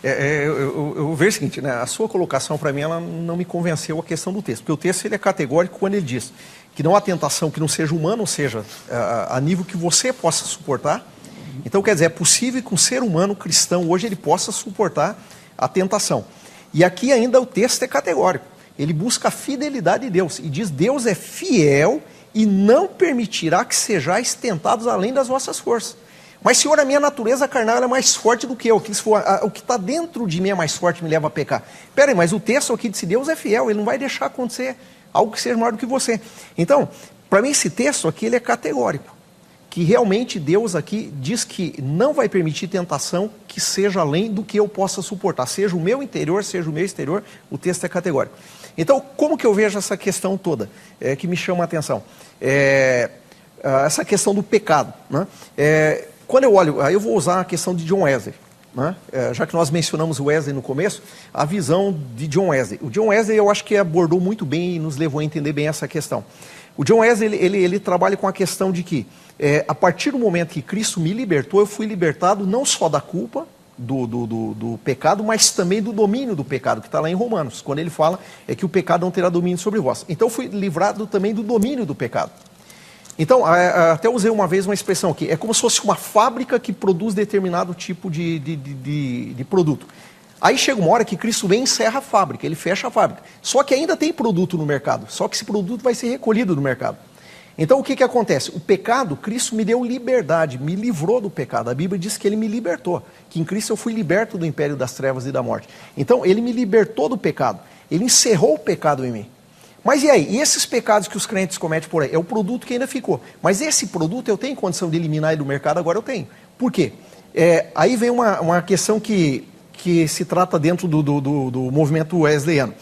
eu vejo o seguinte, né? A sua colocação, para mim, ela não me convenceu a questão do texto. Porque o texto ele é categórico quando ele diz que não há tentação que não seja humana, ou seja, a nível que você possa suportar. Então, quer dizer, é possível que um ser humano cristão hoje ele possa suportar a tentação. E aqui ainda o texto é categórico. Ele busca a fidelidade de Deus e diz: Deus é fiel e não permitirá que sejais tentados além das vossas forças. Mas, Senhor, a minha natureza carnal é mais forte do que eu. O que está dentro de mim é mais forte, me leva a pecar. Espera aí, mas o texto aqui diz: Deus é fiel, Ele não vai deixar acontecer algo que seja maior do que você. Então, para mim esse texto aqui ele é categórico. Que realmente Deus aqui diz que não vai permitir tentação que seja além do que eu possa suportar. Seja o meu interior, seja o meu exterior, o texto é categórico. Então, como que eu vejo essa questão toda que me chama a atenção? Essa questão do pecado, né? Quando eu olho, aí eu vou usar a questão de John Wesley, né? Já que nós mencionamos o Wesley no começo, a visão de John Wesley. O John Wesley eu acho que abordou muito bem e nos levou a entender bem essa questão. O John Wesley ele trabalha com a questão de que a partir do momento que Cristo me libertou, eu fui libertado não só da culpa, do pecado, mas também do domínio do pecado, que está lá em Romanos, quando ele fala que o pecado não terá domínio sobre vós. Então eu fui livrado também do domínio do pecado. Então, até usei uma vez uma expressão aqui, é como se fosse uma fábrica que produz determinado tipo de produto. Aí chega uma hora que Cristo vem e encerra a fábrica, ele fecha a fábrica. Só que ainda tem produto no mercado, só que esse produto vai ser recolhido no mercado. Então o que acontece? O pecado, Cristo me deu liberdade, me livrou do pecado. A Bíblia diz que ele me libertou, que em Cristo eu fui liberto do império das trevas e da morte. Então ele me libertou do pecado, ele encerrou o pecado em mim. Mas e aí? E esses pecados que os crentes cometem por aí? É o produto que ainda ficou. Mas esse produto eu tenho condição de eliminar ele do mercado, agora eu tenho. Por quê? Aí vem uma questão que se trata dentro do movimento wesleyano.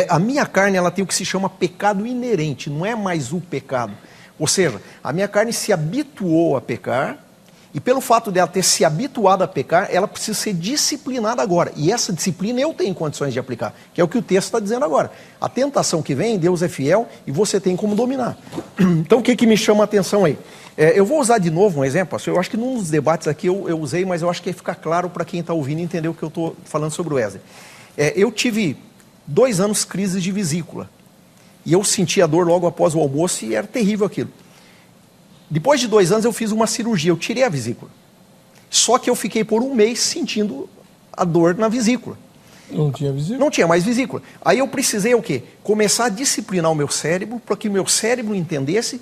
A minha carne ela tem o que se chama pecado inerente, não é mais o pecado. Ou seja, a minha carne se habituou a pecar, e pelo fato dela ter se habituado a pecar, ela precisa ser disciplinada agora. E essa disciplina eu tenho condições de aplicar, que é o que o texto está dizendo agora. A tentação que vem, Deus é fiel e você tem como dominar. Então o que me chama a atenção aí? Eu vou usar de novo um exemplo, pastor. Eu acho que num dos debates aqui eu usei, mas eu acho que fica claro para quem está ouvindo entender o que eu estou falando sobre o Wesley. Eu tive 2 anos crise de vesícula. E eu senti a dor logo após o almoço e era terrível aquilo. Depois de 2 anos eu fiz uma cirurgia, eu tirei a vesícula. Só que eu fiquei por 1 mês sentindo a dor na vesícula. Não tinha vesícula? Não tinha mais vesícula. Aí eu precisei o quê? Começar a disciplinar o meu cérebro para que o meu cérebro entendesse: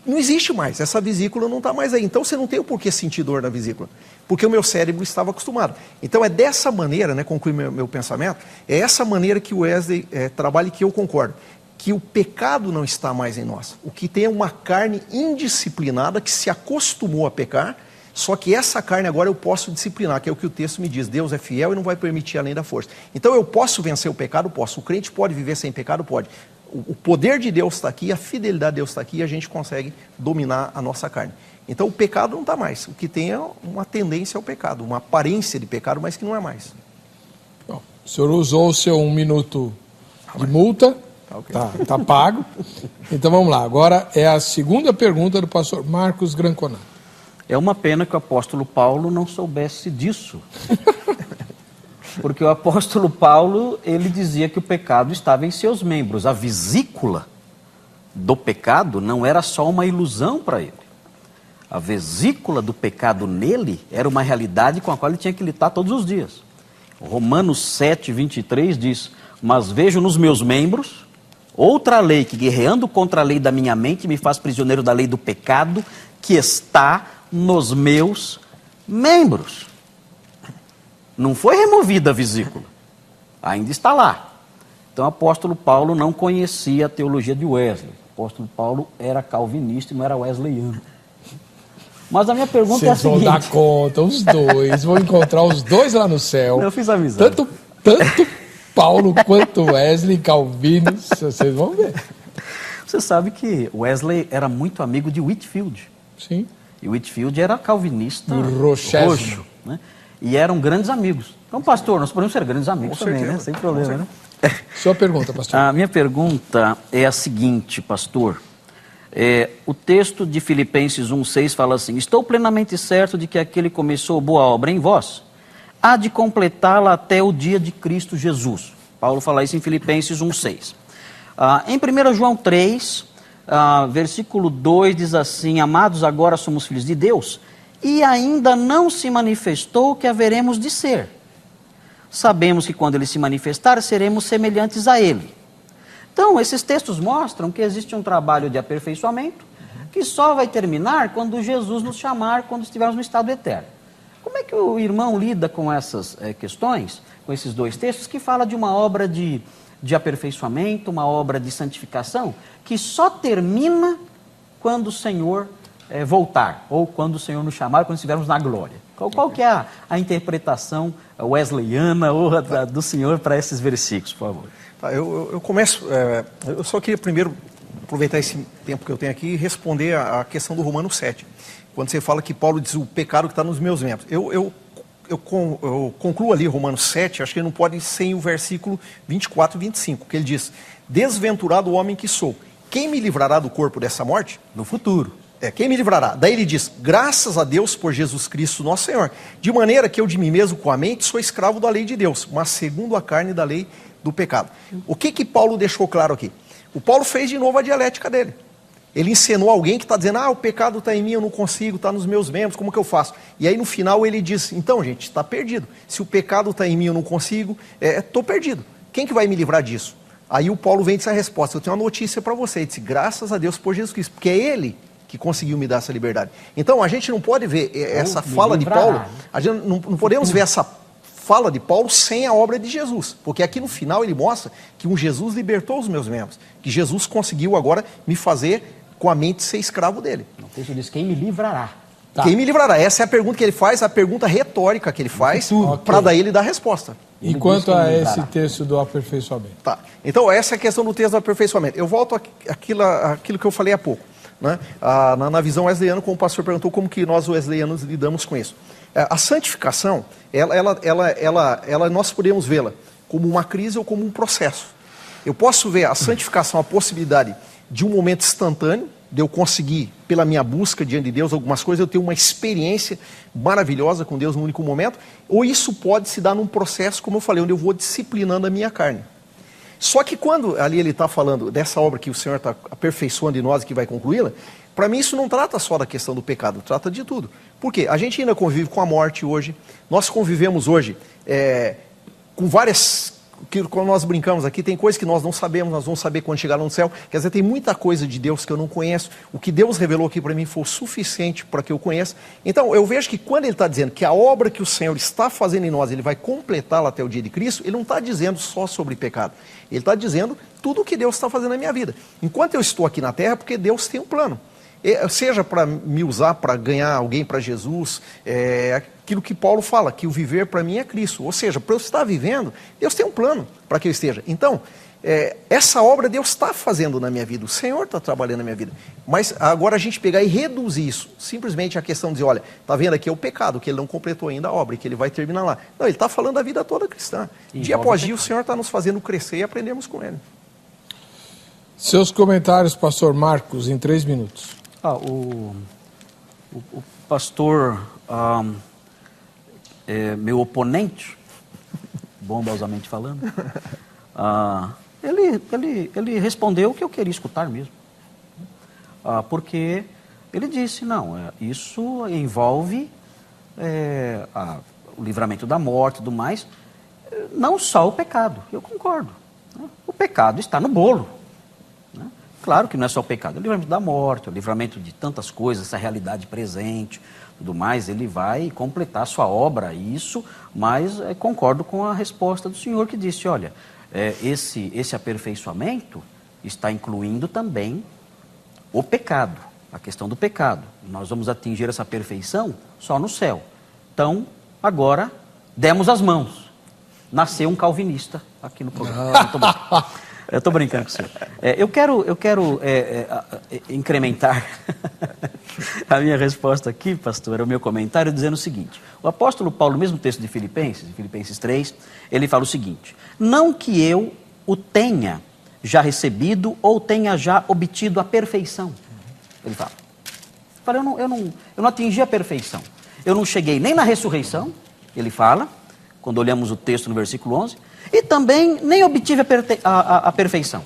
não existe mais, essa vesícula não está mais aí. Então você não tem o porquê sentir dor na vesícula, porque o meu cérebro estava acostumado. Então é dessa maneira, né, conclui meu pensamento, é essa maneira que o Wesley trabalha e que eu concordo. Que o pecado não está mais em nós. O que tem é uma carne indisciplinada que se acostumou a pecar, só que essa carne agora eu posso disciplinar, que é o que o texto me diz. Deus é fiel e não vai permitir além da força. Então eu posso vencer o pecado? Posso. O crente pode viver sem pecado? Pode. O poder de Deus está aqui, a fidelidade de Deus está aqui e a gente consegue dominar a nossa carne. Então o pecado não está mais. O que tem é uma tendência ao pecado, uma aparência de pecado, mas que não é mais. Bom, o senhor usou o seu 1 minuto de multa. Tá pago. Então vamos lá. Agora é a segunda pergunta do pastor Marcos Granconato. É uma pena que o apóstolo Paulo não soubesse disso. Porque o apóstolo Paulo, ele dizia que o pecado estava em seus membros. A vesícula do pecado não era só uma ilusão para ele. A vesícula do pecado nele era uma realidade com a qual ele tinha que lutar todos os dias. Romanos 7, 23 diz: mas vejo nos meus membros outra lei que, guerreando contra a lei da minha mente, me faz prisioneiro da lei do pecado que está nos meus membros. Não foi removida a vesícula, ainda está lá. Então o apóstolo Paulo não conhecia a teologia de Wesley. O apóstolo Paulo era calvinista e não era wesleyano. Mas a minha pergunta é a seguinte... Vocês vão dar conta, os dois, vão encontrar os dois lá no céu. Eu fiz amizade. Tanto Paulo quanto Wesley, Calvino, vocês vão ver. Você sabe que Wesley era muito amigo de Whitefield. Sim. E Whitefield era calvinista roxo, né? E eram grandes amigos. Então, pastor, nós podemos ser grandes amigos Com também, certeza. né? Sem problema, né? Sua pergunta, pastor. A minha pergunta é a seguinte, pastor. O texto de Filipenses 1,6 fala assim: estou plenamente certo de que aquele que começou boa obra em vós há de completá-la até o dia de Cristo Jesus. Paulo fala isso em Filipenses 1,6. Em 1 João 3, versículo 2 diz assim: amados, agora somos filhos de Deus, e ainda não se manifestou o que haveremos de ser. Sabemos que quando ele se manifestar, seremos semelhantes a ele. Então, esses textos mostram que existe um trabalho de aperfeiçoamento que só vai terminar quando Jesus nos chamar, quando estivermos no estado eterno. Como é que o irmão lida com essas questões, com esses dois textos, que fala de uma obra de aperfeiçoamento, uma obra de santificação, que só termina quando o Senhor voltar, ou quando o Senhor nos chamar, quando estivermos na glória? Qual que é a interpretação wesleyana ou do Senhor para esses versículos, por favor? Tá, eu começo, eu só queria primeiro aproveitar esse tempo que eu tenho aqui e responder a questão do Romanos 7. Quando você fala que Paulo diz o pecado que está nos meus membros. Eu concluo ali Romanos 7, acho que ele não pode ir sem o versículo 24 e 25, que ele diz: desventurado o homem que sou, quem me livrará do corpo dessa morte? No futuro. Quem me livrará? Daí ele diz: graças a Deus por Jesus Cristo nosso Senhor, de maneira que eu de mim mesmo com a mente sou escravo da lei de Deus, mas segundo a carne da lei do pecado. O que Paulo deixou claro aqui? O Paulo fez de novo a dialética dele. Ele ensinou alguém que está dizendo: o pecado está em mim, eu não consigo, está nos meus membros, como que eu faço? E aí no final ele diz: então gente, está perdido. Se o pecado está em mim, eu não consigo, estou perdido. Quem que vai me livrar disso? Aí o Paulo vem dessa resposta: eu tenho uma notícia para você. Ele disse: graças a Deus por Jesus Cristo, porque é Ele que conseguiu me dar essa liberdade. Então a gente não pode ver essa fala de Paulo, a gente não podemos ver essa fala de Paulo sem a obra de Jesus, porque aqui no final ele mostra que um Jesus libertou os meus membros, que Jesus conseguiu agora me fazer com a mente ser escravo dele. O texto diz: quem me livrará? Tá. Quem me livrará? Essa é a pergunta que ele faz, a pergunta retórica que ele faz, para daí ele dar a resposta. E quanto a esse texto do aperfeiçoamento? Tá. Então essa é a questão do texto do aperfeiçoamento. Eu volto àquilo que eu falei há pouco. Né? Na visão wesleyana, como o pastor perguntou, como que nós wesleyanos lidamos com isso. A santificação, nós podemos vê-la como uma crise ou como um processo. Eu posso ver a santificação, a possibilidade de um momento instantâneo, de eu conseguir, pela minha busca diante de Deus, algumas coisas, eu ter uma experiência maravilhosa com Deus num único momento, ou isso pode se dar num processo, como eu falei, onde eu vou disciplinando a minha carne. Só que quando ali ele está falando dessa obra que o Senhor está aperfeiçoando em nós e que vai concluí-la, para mim isso não trata só da questão do pecado, trata de tudo. Por quê? A gente ainda convive com a morte hoje, nós convivemos hoje com várias... Quando nós brincamos aqui, tem coisas que nós não sabemos, nós vamos saber quando chegar no céu. Quer dizer, tem muita coisa de Deus que eu não conheço. O que Deus revelou aqui para mim foi o suficiente para que eu conheça. Então, eu vejo que quando ele está dizendo que a obra que o Senhor está fazendo em nós, ele vai completá-la até o dia de Cristo, ele não está dizendo só sobre pecado. Ele está dizendo tudo o que Deus está fazendo na minha vida. Enquanto eu estou aqui na terra, porque Deus tem um plano. Seja para me usar para ganhar alguém para Jesus, aquilo que Paulo fala, que o viver para mim é Cristo. Ou seja, para eu estar vivendo, Deus tem um plano para que eu esteja. Então, essa obra Deus está fazendo na minha vida, o Senhor está trabalhando na minha vida. Mas agora a gente pegar e reduzir isso, simplesmente a questão de dizer: olha, está vendo aqui é o pecado, que ele não completou ainda a obra e que ele vai terminar lá. Não, ele está falando da vida toda cristã. Dia após dia o Senhor está nos fazendo crescer e aprendermos com ele. Seus comentários, pastor Marcos, em 3 minutos. O pastor, meu oponente, bondosamente falando, ele respondeu o que eu queria escutar mesmo. Porque ele disse: não, isso envolve o livramento da morte e tudo mais, não só o pecado. Eu concordo. Né? O pecado está no bolo. Né? Claro que não é só o pecado, é o livramento da morte, é o livramento de tantas coisas, essa realidade presente, tudo mais. Ele vai completar a sua obra, isso, mas concordo com a resposta do Senhor que disse: olha, esse aperfeiçoamento está incluindo também o pecado, a questão do pecado. Nós vamos atingir essa perfeição só no céu. Então, agora, demos as mãos. Nasceu um calvinista aqui no programa. Eu estou brincando com você. Eu quero incrementar a minha resposta aqui, pastor, o meu comentário, dizendo o seguinte: o apóstolo Paulo, no mesmo texto de Filipenses 3, ele fala o seguinte: não que eu o tenha já recebido ou tenha já obtido a perfeição. Ele fala. Eu não atingi a perfeição. Eu não cheguei nem na ressurreição, ele fala, quando olhamos o texto no versículo 11, e também nem obtive a perfeição,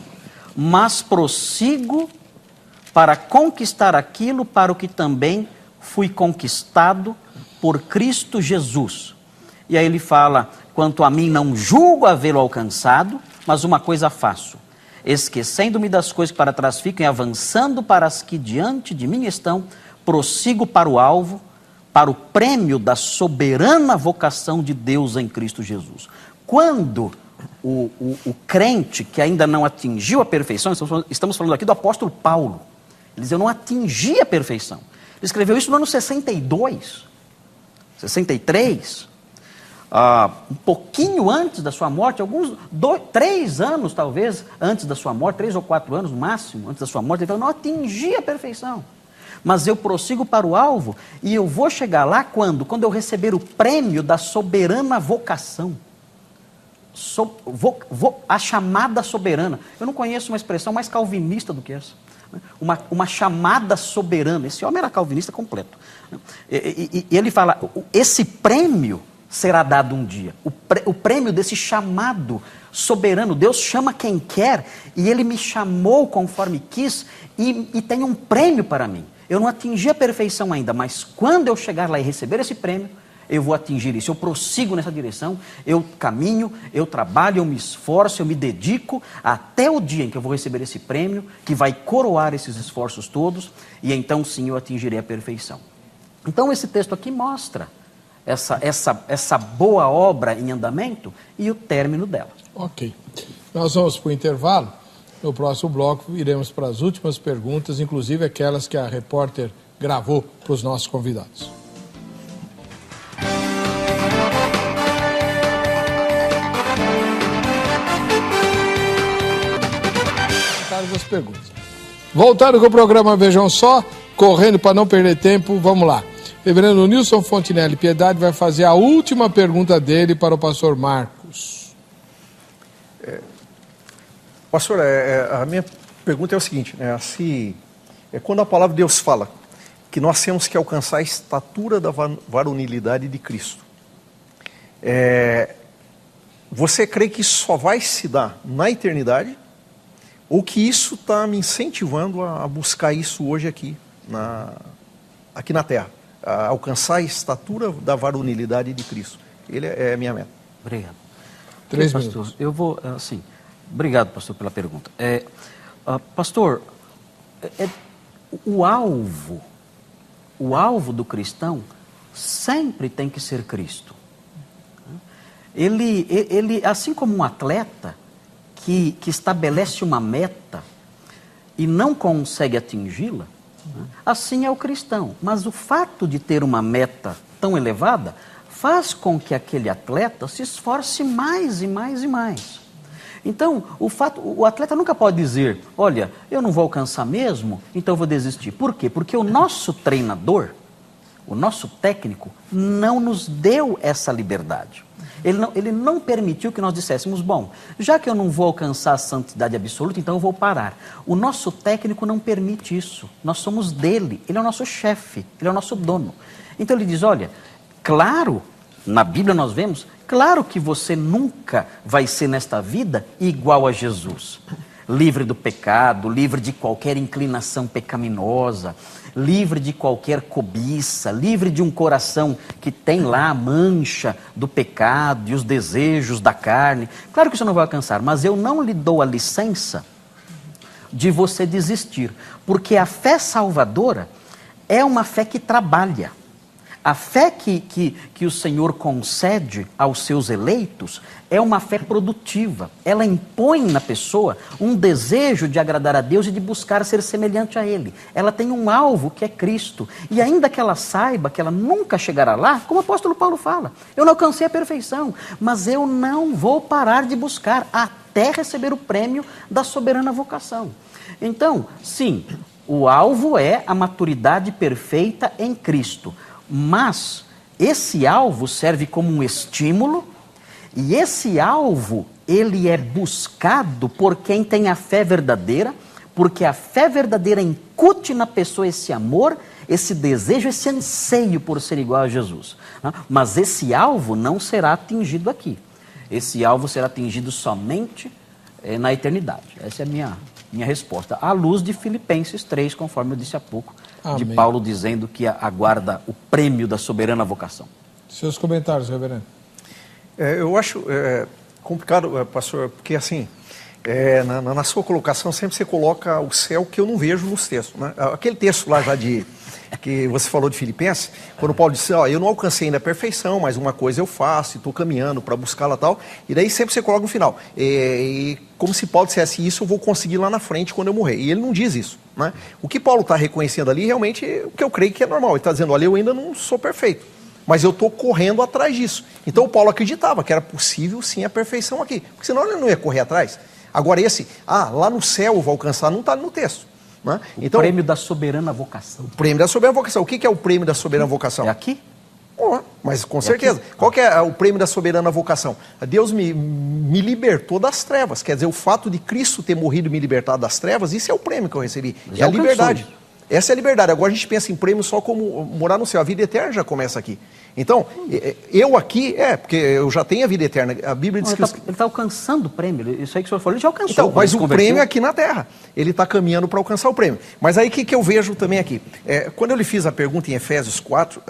mas prossigo para conquistar aquilo para o que também fui conquistado por Cristo Jesus. E aí ele fala, quanto a mim não julgo havê-lo alcançado, mas uma coisa faço, esquecendo-me das coisas que para trás ficam e avançando para as que diante de mim estão, prossigo para o alvo, para o prêmio da soberana vocação de Deus em Cristo Jesus. Quando o crente que ainda não atingiu a perfeição, estamos falando aqui do apóstolo Paulo, ele diz, eu não atingi a perfeição. Ele escreveu isso no ano 62, 63, um pouquinho antes da sua morte, 3 anos talvez antes da sua morte, 3 ou 4 anos no máximo antes da sua morte, ele falou, não atingi a perfeição. Mas eu prossigo para o alvo e eu vou chegar lá quando? Quando eu receber o prêmio da soberana vocação. A chamada soberana. Eu não conheço uma expressão mais calvinista do que essa. Uma chamada soberana. Esse homem era calvinista completo. E ele fala, esse prêmio será dado um dia. O prêmio desse chamado soberano. Deus chama quem quer e ele me chamou conforme quis e tem um prêmio para mim. Eu não atingi a perfeição ainda, mas quando eu chegar lá e receber esse prêmio, eu vou atingir isso. Eu prossigo nessa direção, eu caminho, eu trabalho, eu me esforço, eu me dedico até o dia em que eu vou receber esse prêmio, que vai coroar esses esforços todos, e então sim eu atingirei a perfeição. Então esse texto aqui mostra essa boa obra em andamento e o término dela. Ok. Nós vamos para o intervalo. No próximo bloco, iremos para as últimas perguntas, inclusive aquelas que a repórter gravou para os nossos convidados. As perguntas. Voltando com o programa Vejam Só, correndo para não perder tempo, vamos lá. Reverendo Nilson Fontinelli Piedade vai fazer a última pergunta dele para o pastor Marcos. Pastor, a minha pergunta é o seguinte, quando a palavra de Deus fala que nós temos que alcançar a estatura da varonilidade de Cristo, você crê que isso só vai se dar na eternidade? Ou que isso está me incentivando a buscar isso hoje aqui na Terra? A alcançar a estatura da varonilidade de Cristo. Ele é a minha meta. Obrigado. 3 minutos. minutos. Eu vou, assim... Obrigado, pastor, pela pergunta. Pastor, o alvo do cristão sempre tem que ser Cristo. Ele assim como um atleta que estabelece uma meta e não consegue atingi-la, assim é o cristão. Mas o fato de ter uma meta tão elevada faz com que aquele atleta se esforce mais e mais e mais. Então, o atleta nunca pode dizer, olha, eu não vou alcançar mesmo, então eu vou desistir. Por quê? Porque o nosso treinador, o nosso técnico, não nos deu essa liberdade. Ele não permitiu que nós disséssemos, bom, já que eu não vou alcançar a santidade absoluta, então eu vou parar. O nosso técnico não permite isso. Nós somos dele, ele é o nosso chefe, ele é o nosso dono. Então ele diz, olha, claro, na Bíblia nós vemos, claro que você nunca vai ser nesta vida igual a Jesus. Livre do pecado, livre de qualquer inclinação pecaminosa, livre de qualquer cobiça, livre de um coração que tem lá a mancha do pecado e os desejos da carne. Claro que você não vai alcançar, mas eu não lhe dou a licença de você desistir, porque a fé salvadora é uma fé que trabalha. A fé que o Senhor concede aos seus eleitos é uma fé produtiva. Ela impõe na pessoa um desejo de agradar a Deus e de buscar ser semelhante a Ele. Ela tem um alvo que é Cristo. E ainda que ela saiba que ela nunca chegará lá, como o apóstolo Paulo fala, eu não alcancei a perfeição, mas eu não vou parar de buscar até receber o prêmio da soberana vocação. Então, sim, o alvo é a maturidade perfeita em Cristo. Mas esse alvo serve como um estímulo e esse alvo, ele é buscado por quem tem a fé verdadeira, porque a fé verdadeira encontra incute na pessoa esse amor, esse desejo, esse anseio por ser igual a Jesus. Mas esse alvo não será atingido aqui. Esse alvo será atingido somente na eternidade. Essa é a minha resposta. À luz de Filipenses 3, conforme eu disse há pouco, de Paulo dizendo que aguarda o prêmio da soberana vocação. Seus comentários, reverendo. Eu acho complicado, pastor, porque assim, na sua colocação sempre você coloca o céu que eu não vejo nos textos. Né? Aquele texto lá já que você falou de Filipenses, quando Paulo disse, eu não alcancei ainda a perfeição, mas uma coisa eu faço, e estou caminhando para buscá-la e tal, e daí sempre você coloca no final, como se Paulo dissesse, isso eu vou conseguir lá na frente quando eu morrer, e ele não diz isso. Né? O que Paulo está reconhecendo ali, realmente, o que eu creio que é normal, ele está dizendo, olha, eu ainda não sou perfeito, mas eu estou correndo atrás disso. Então o Paulo acreditava que era possível sim a perfeição aqui, porque senão ele não ia correr atrás. Agora lá no céu eu vou alcançar, não está no texto. Né? Então, o prêmio da soberana vocação. O prêmio da soberana vocação. O que é o prêmio da soberana vocação? É aqui? Mas com certeza. Aqui? Qual que é o prêmio da soberana vocação? Deus me libertou das trevas. Quer dizer, o fato de Cristo ter morrido e me libertado das trevas, isso é o prêmio que eu recebi. É a liberdade. Essa é a liberdade. Agora a gente pensa em prêmio só como morar no céu. A vida eterna já começa aqui. Então, eu aqui, porque eu já tenho a vida eterna. A Bíblia diz que... Ele está alcançando o prêmio. Isso aí que o senhor falou, ele já alcançou. Então, mas o prêmio é aqui na terra. Ele está caminhando para alcançar o prêmio. Mas aí o que eu vejo também aqui? Quando eu lhe fiz a pergunta em Efésios 4,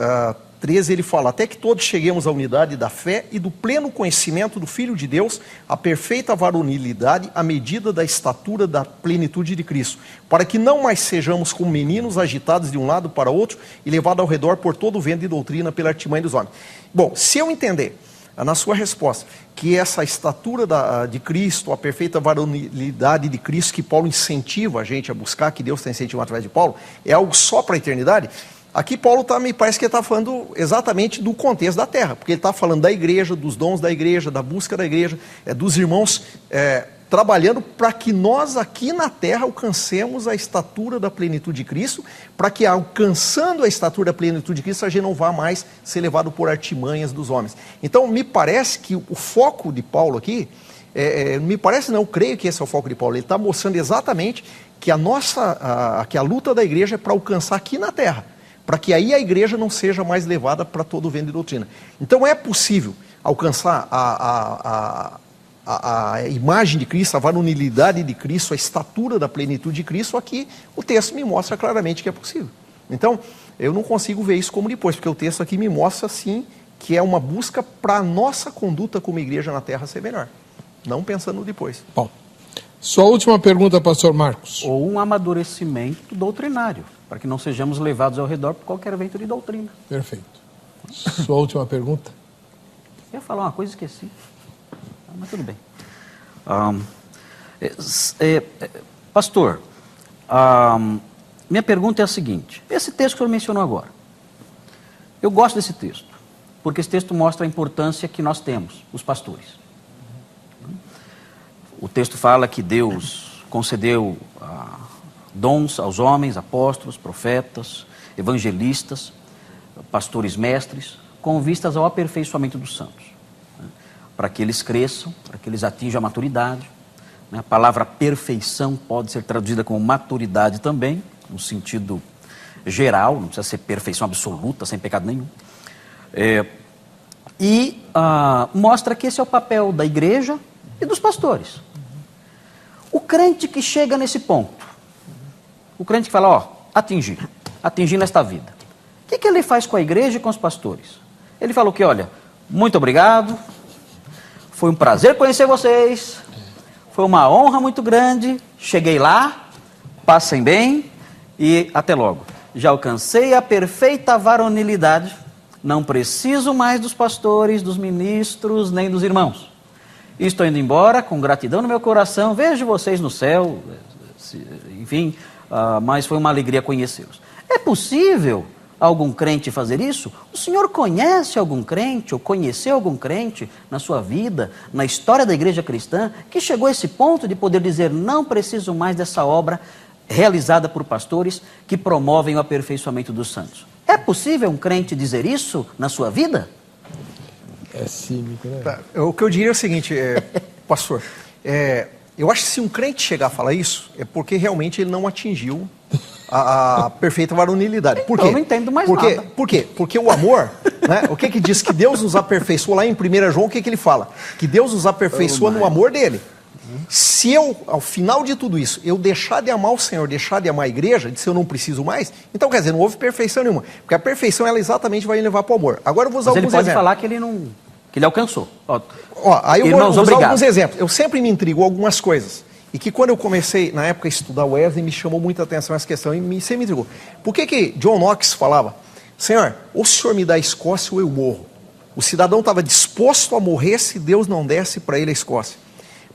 13, ele fala, até que todos cheguemos à unidade da fé e do pleno conhecimento do Filho de Deus, a perfeita varonilidade, à medida da estatura da plenitude de Cristo, para que não mais sejamos como meninos agitados de um lado para outro e levados ao redor por todo o vento de doutrina pela artimanha dos homens. Bom, se eu entender, na sua resposta, que essa estatura de Cristo, a perfeita varonilidade de Cristo, que Paulo incentiva a gente a buscar, que Deus está incentivando através de Paulo, é algo só para a eternidade. Aqui Paulo me parece que ele está falando exatamente do contexto da terra, porque ele está falando da igreja, dos dons da igreja, da busca da igreja, dos irmãos trabalhando para que nós aqui na terra alcancemos a estatura da plenitude de Cristo, para que alcançando a estatura da plenitude de Cristo a gente não vá mais ser levado por artimanhas dos homens. Então me parece que o foco de Paulo aqui, me parece não, eu creio que esse é o foco de Paulo, ele está mostrando exatamente que que a luta da igreja é para alcançar aqui na terra, para que aí a igreja não seja mais levada para todo o vento de doutrina. Então é possível alcançar a imagem de Cristo, a varonilidade de Cristo, a estatura da plenitude de Cristo, aqui o texto me mostra claramente que é possível. Então, eu não consigo ver isso como depois, porque o texto aqui me mostra sim que é uma busca para a nossa conduta como igreja na terra ser melhor, não pensando no depois. Bom, sua última pergunta, pastor Marcos. Ou um amadurecimento doutrinário, para que não sejamos levados ao redor por qualquer vento de doutrina. Perfeito. Sua última pergunta. Eu ia falar uma coisa e esqueci. Mas tudo bem. Pastor, minha pergunta é a seguinte. Esse texto que o senhor mencionou agora, eu gosto desse texto, porque esse texto mostra a importância que nós temos, os pastores. O texto fala que Deus concedeu dons aos homens, apóstolos, profetas, evangelistas, pastores mestres, com vistas ao aperfeiçoamento dos santos, para que eles cresçam, para que eles atinjam a maturidade. A palavra perfeição pode ser traduzida como maturidade também, no sentido geral, não precisa ser perfeição absoluta, sem pecado nenhum. Mostra que esse é o papel da igreja e dos pastores. O crente que chega nesse ponto, o crente que fala, atingi nesta vida. O que ele faz com a igreja e com os pastores? Ele fala o quê? Olha, muito obrigado, foi um prazer conhecer vocês, foi uma honra muito grande, cheguei lá, passem bem e até logo. Já alcancei a perfeita varonilidade, não preciso mais dos pastores, dos ministros, nem dos irmãos. Estou indo embora com gratidão no meu coração, vejo vocês no céu, enfim, mas foi uma alegria conhecê-los. É possível algum crente fazer isso? O senhor conhece algum crente, ou conheceu algum crente na sua vida, na história da igreja cristã, que chegou a esse ponto de poder dizer, não preciso mais dessa obra realizada por pastores que promovem o aperfeiçoamento dos santos? É possível um crente dizer isso na sua vida? É cínico, né? O que eu diria é o seguinte, pastor, eu acho que se um crente chegar a falar isso, é porque realmente ele não atingiu a perfeita varonilidade. Por quê? Eu não entendo mais nada. Por quê? Porque o amor, né? O que diz? Que Deus nos aperfeiçoa lá em 1 João, o que ele fala? Que Deus nos aperfeiçoa no amor dele. Se eu, ao final de tudo isso, eu deixar de amar o Senhor, deixar de amar a igreja, de se eu não preciso mais, então quer dizer, não houve perfeição nenhuma. Porque a perfeição, ela exatamente vai levar para o amor. Agora eu vou usar alguns exemplos. Ele pode falar que ele não... que ele alcançou. Aí eu vou usar alguns exemplos. Eu sempre me intrigo com algumas coisas. E que quando eu comecei, na época, a estudar Wesley, me chamou muita atenção essa questão e sempre me intrigou. Por que John Knox falava, Senhor, ou o Senhor me dá a Escócia ou eu morro? O cidadão estava disposto a morrer se Deus não desse para ele a Escócia.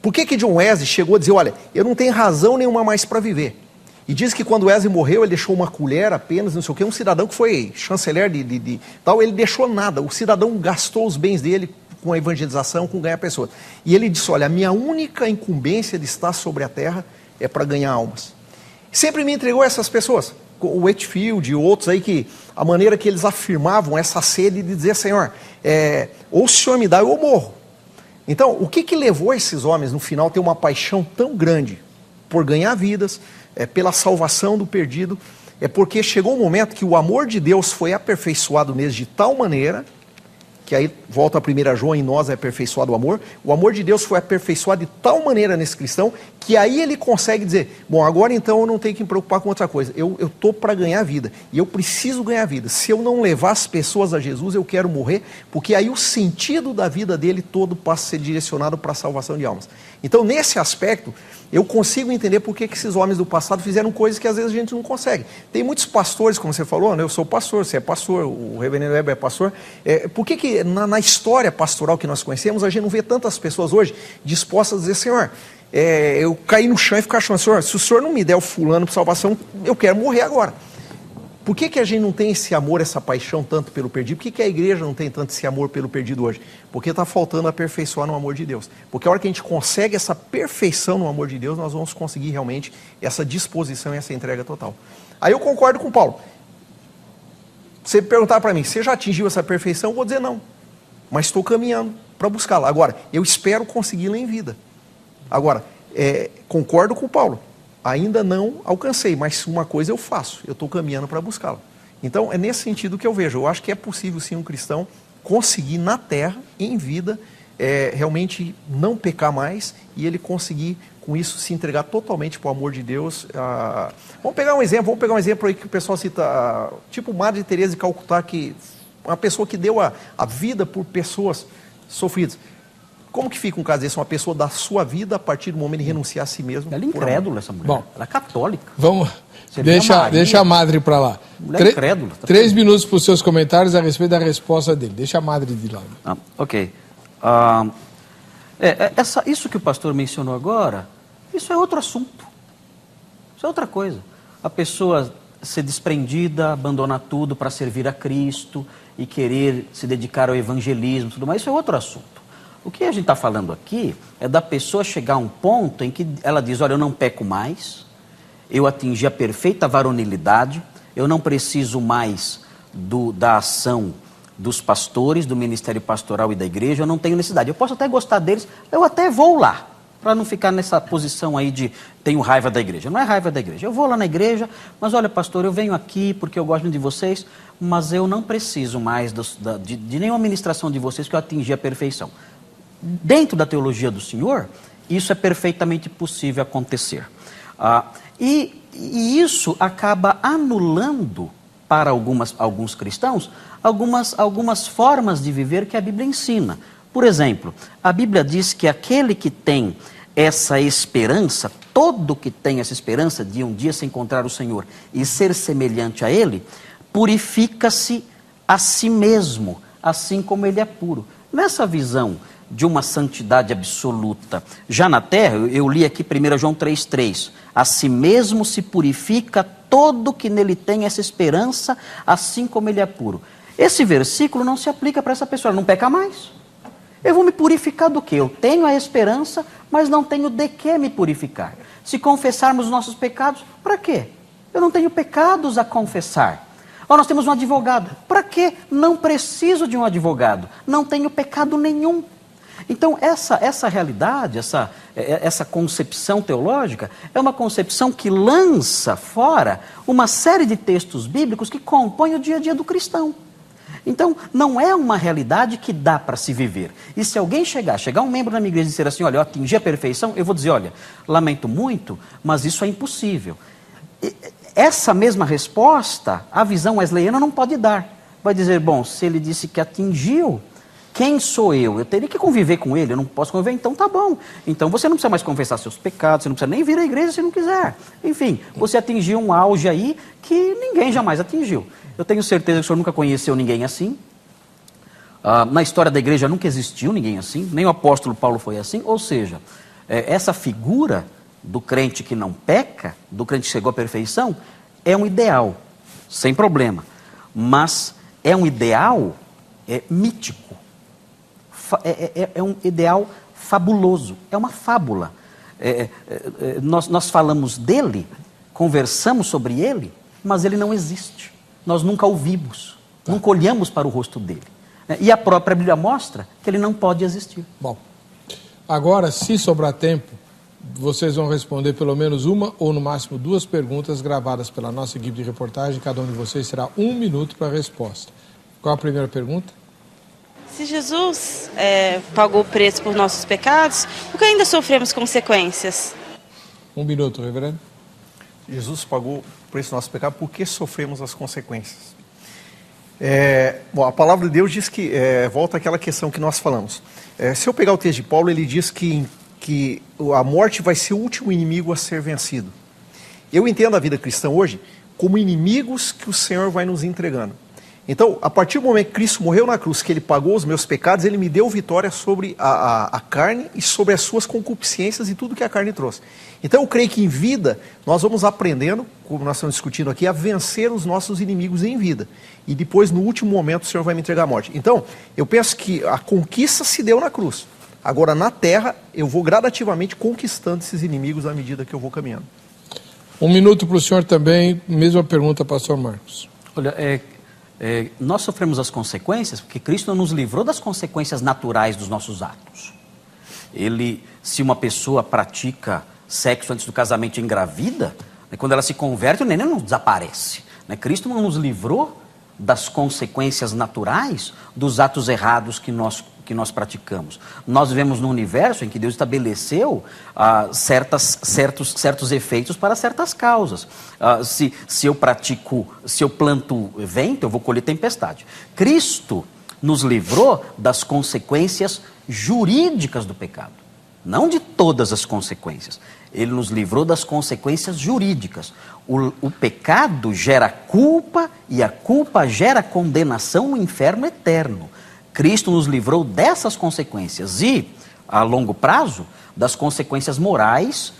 Por que John Wesley chegou a dizer, olha, eu não tenho razão nenhuma mais para viver? E diz que quando Wesley morreu, ele deixou uma colher apenas, não sei o quê, um cidadão que foi chanceler de tal, ele deixou nada. O cidadão gastou os bens dele com a evangelização, com ganhar pessoas. E ele disse, olha, a minha única incumbência de estar sobre a terra é para ganhar almas. Sempre me entregou essas pessoas, o Whitefield e outros aí, que a maneira que eles afirmavam essa sede de dizer, Senhor, ou o Senhor me dá ou eu morro. Então, o que levou esses homens, no final, a ter uma paixão tão grande por ganhar vidas, pela salvação do perdido? É porque chegou um momento que o amor de Deus foi aperfeiçoado neles de tal maneira, que aí volta a 1 João, em nós é aperfeiçoado o amor de Deus foi aperfeiçoado de tal maneira nesse cristão, que aí ele consegue dizer, bom, agora então eu não tenho que me preocupar com outra coisa, eu estou para ganhar vida, e eu preciso ganhar vida. Se eu não levar as pessoas a Jesus, eu quero morrer, porque aí o sentido da vida dele todo passa a ser direcionado para a salvação de almas. Então, nesse aspecto, eu consigo entender por que esses homens do passado fizeram coisas que às vezes a gente não consegue. Tem muitos pastores, como você falou, né? Eu sou pastor, você é pastor, o reverendo Weber é pastor. Por que na história pastoral que nós conhecemos, a gente não vê tantas pessoas hoje dispostas a dizer, Senhor, eu caí no chão e ficar achando, Senhor, se o Senhor não me der o fulano para salvação, eu quero morrer agora. Por que a gente não tem esse amor, essa paixão tanto pelo perdido? Por que a igreja não tem tanto esse amor pelo perdido hoje? Porque está faltando aperfeiçoar no amor de Deus. Porque a hora que a gente consegue essa perfeição no amor de Deus, nós vamos conseguir realmente essa disposição e essa entrega total. Aí eu concordo com o Paulo. Se perguntar para mim, você já atingiu essa perfeição? Eu vou dizer não. Mas estou caminhando para buscá-la. Agora, eu espero consegui-la em vida. Agora, concordo com o Paulo. Ainda não alcancei, mas uma coisa eu faço, eu estou caminhando para buscá-la. Então, é nesse sentido que eu vejo. Eu acho que é possível, sim, um cristão conseguir na terra, em vida, realmente não pecar mais e ele conseguir, com isso, se entregar totalmente para o amor de Deus. Vamos pegar um exemplo aí que o pessoal cita, tipo Madre Teresa de Calcutá, que uma pessoa que deu a vida por pessoas sofridas. Como que fica um caso desse? Uma pessoa da sua vida a partir do momento de renunciar a si mesmo? Ela é incrédula, essa mulher. Bom, ela é católica. Vamos, deixa a Madre para lá. Mulher incrédula. 3 minutos para os seus comentários a respeito da resposta dele. Deixa a Madre de lado. Ok. Isso que o pastor mencionou agora, isso é outro assunto. Isso é outra coisa. A pessoa ser desprendida, abandonar tudo para servir a Cristo e querer se dedicar ao evangelismo e tudo mais, isso é outro assunto. O que a gente está falando aqui é da pessoa chegar a um ponto em que ela diz, olha, eu não peco mais, eu atingi a perfeita varonilidade, eu não preciso mais da ação dos pastores, do ministério pastoral e da igreja, eu não tenho necessidade. Eu posso até gostar deles, eu até vou lá, para não ficar nessa posição aí de tenho raiva da igreja. Não é raiva da igreja, eu vou lá na igreja, mas olha, pastor, eu venho aqui porque eu gosto muito de vocês, mas eu não preciso mais de nenhuma ministração de vocês que eu atingi a perfeição. Dentro da teologia do Senhor, isso é perfeitamente possível acontecer. E isso acaba anulando para alguns cristãos algumas formas de viver que a Bíblia ensina. Por exemplo, a Bíblia diz que aquele que tem essa esperança, todo que tem essa esperança de um dia se encontrar o Senhor e ser semelhante a Ele, purifica-se a si mesmo, assim como Ele é puro. Nessa visão de uma santidade absoluta, já na terra, eu li aqui 1 João 3,3, a si mesmo se purifica todo que nele tem essa esperança, assim como ele é puro. Esse versículo não se aplica para essa pessoa, ela não peca mais. Eu vou me purificar do quê? Eu tenho a esperança, mas não tenho de que me purificar. Se confessarmos os nossos pecados, para quê? Eu não tenho pecados a confessar. Nós temos um advogado, para quê? Não preciso de um advogado, não tenho pecado nenhum. Então, essa realidade, essa concepção teológica é uma concepção que lança fora uma série de textos bíblicos que compõem o dia a dia do cristão. Então, não é uma realidade que dá para se viver. E se alguém chegar um membro da minha igreja e dizer assim, olha, eu atingi a perfeição, eu vou dizer, olha, lamento muito, mas isso é impossível. Essa mesma resposta, a visão wesleyana não pode dar. Vai dizer, bom, se ele disse que atingiu, quem sou eu? Eu teria que conviver com ele, eu não posso conviver, então tá bom. Então você não precisa mais confessar seus pecados, você não precisa nem vir à igreja se não quiser. Enfim, você atingiu um auge aí que ninguém jamais atingiu. Eu tenho certeza que o senhor nunca conheceu ninguém assim. Na história da igreja nunca existiu ninguém assim, nem o apóstolo Paulo foi assim. Ou seja, essa figura do crente que não peca, do crente que chegou à perfeição, é um ideal, sem problema. Mas é um ideal mítico, é um ideal fabuloso, é uma fábula. Nós falamos dele, conversamos sobre ele, mas ele não existe. Nós nunca o vimos, nunca olhamos para o rosto dele. E a própria Bíblia mostra que ele não pode existir. Bom, agora, se sobrar tempo, vocês vão responder pelo menos uma ou no máximo 2 perguntas gravadas pela nossa equipe de reportagem. Cada um de vocês terá 1 minuto para a resposta. Qual a primeira pergunta? Se Jesus pagou o preço por nossos pecados, por que ainda sofremos consequências? 1 minuto, reverendo. Jesus pagou o preço do nosso pecado, por que sofremos as consequências? Bom, a palavra de Deus diz que, volta àquela questão que nós falamos. Se eu pegar o texto de Paulo, ele diz que a morte vai ser o último inimigo a ser vencido. Eu entendo a vida cristã hoje como inimigos que o Senhor vai nos entregando. Então, a partir do momento que Cristo morreu na cruz, que Ele pagou os meus pecados, Ele me deu vitória sobre a carne e sobre as suas concupiscências e tudo que a carne trouxe. Então, eu creio que em vida, nós vamos aprendendo, como nós estamos discutindo aqui, a vencer os nossos inimigos em vida. E depois, no último momento, o Senhor vai me entregar a morte. Então, eu penso que a conquista se deu na cruz. Agora, na terra, eu vou gradativamente conquistando esses inimigos à medida que eu vou caminhando. 1 minuto para o senhor também. Mesma pergunta, pastor Marcos. Olha, nós sofremos as consequências porque Cristo nos livrou das consequências naturais dos nossos atos. Se uma pessoa pratica sexo antes do casamento e engravida, quando ela se converte, o neném não desaparece. Cristo não nos livrou das consequências naturais dos atos errados que nós praticamos. Nós vivemos num universo em que Deus estabeleceu certos efeitos para certas causas. Se eu planto vento, eu vou colher tempestade. Cristo nos livrou das consequências jurídicas do pecado. Não de todas as consequências. Ele nos livrou das consequências jurídicas. O pecado gera culpa e a culpa gera condenação no inferno eterno. Cristo nos livrou dessas consequências e, a longo prazo, das consequências morais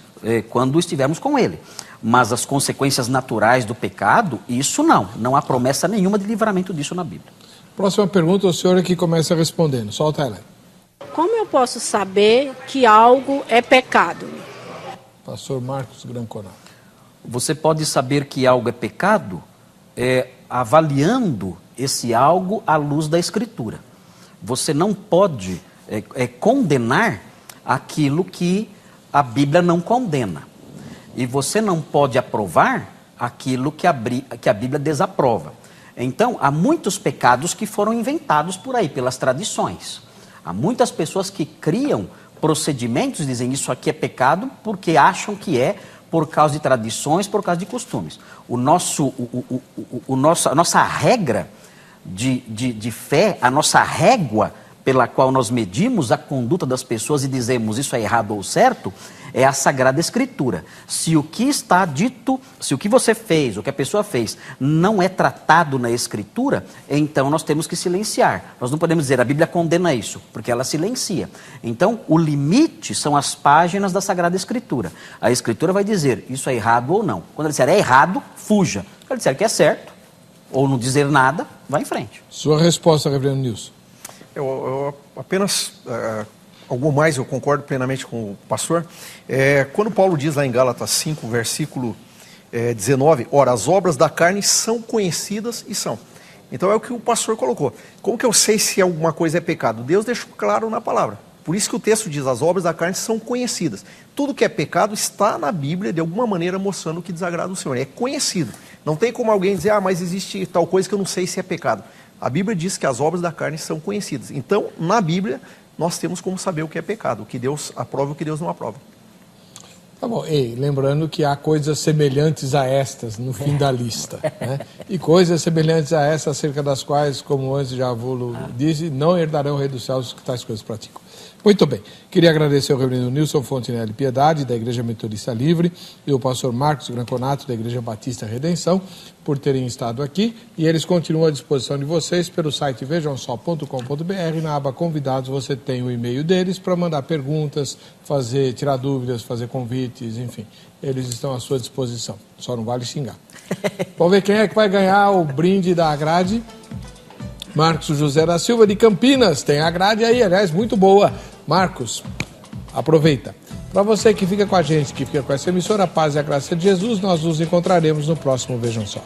quando estivermos com Ele. Mas as consequências naturais do pecado, isso não há promessa nenhuma de livramento disso na Bíblia. Próxima pergunta, o senhor aqui começa respondendo. Solta ela. Como eu posso saber que algo é pecado? Pastor Marcos Granconato. Você pode saber que algo é pecado avaliando esse algo à luz da Escritura. Você não pode condenar aquilo que a Bíblia não condena. E você não pode aprovar aquilo que a Bíblia desaprova. Então, há muitos pecados que foram inventados por aí, pelas tradições. Há muitas pessoas que criam procedimentos, dizem isso aqui é pecado, porque acham que é por causa de tradições, por causa de costumes. A nossa regra de fé, a nossa régua pela qual nós medimos a conduta das pessoas e dizemos isso é errado ou certo, é a Sagrada Escritura. Se o que está dito, se o que você fez, o que a pessoa fez, não é tratado na Escritura, então nós temos que silenciar. Nós não podemos dizer, a Bíblia condena isso, porque ela silencia. Então, o limite são as páginas da Sagrada Escritura. A Escritura vai dizer, isso é errado ou não. Quando ela disser é errado, fuja. Quando ela disser que é certo, ou não dizer nada, vá em frente. Sua resposta, reverendo Nilson. Eu apenas, algo mais, eu concordo plenamente com o pastor. Quando Paulo diz lá em Gálatas 5, versículo 19, ora, as obras da carne são conhecidas e são. Então é o que o pastor colocou. Como que eu sei se alguma coisa é pecado? Deus deixou claro na palavra. Por isso que o texto diz, as obras da carne são conhecidas. Tudo que é pecado está na Bíblia, de alguma maneira, mostrando o que desagrada o Senhor. É conhecido. Não tem como alguém dizer, mas existe tal coisa que eu não sei se é pecado. A Bíblia diz que as obras da carne são conhecidas. Então, na Bíblia, nós temos como saber o que é pecado, o que Deus aprova e o que Deus não aprova. Tá bom, e lembrando que há coisas semelhantes a estas no fim da lista, né? E coisas semelhantes a essas, acerca das quais, como antes já vou disse, não herdarão o Rei dos Céus que tais coisas praticam. Muito bem, queria agradecer ao reverendo Nilson Fontinelli Piedade, da Igreja Metodista Livre, e o pastor Marcos Granconato, da Igreja Batista Redenção, por terem estado aqui, e eles continuam à disposição de vocês pelo site vejamsó.com.br. Na aba convidados você tem o e-mail deles para mandar perguntas, tirar dúvidas, fazer convites, enfim, eles estão à sua disposição, só não vale xingar. Vamos ver quem é que vai ganhar o brinde da grade. Marcos José da Silva, de Campinas, tem a grade aí, aliás, muito boa. Marcos, aproveita. Para você que fica com a gente, que fica com essa emissora, a paz e a graça de Jesus, nós nos encontraremos no próximo Vejam Só.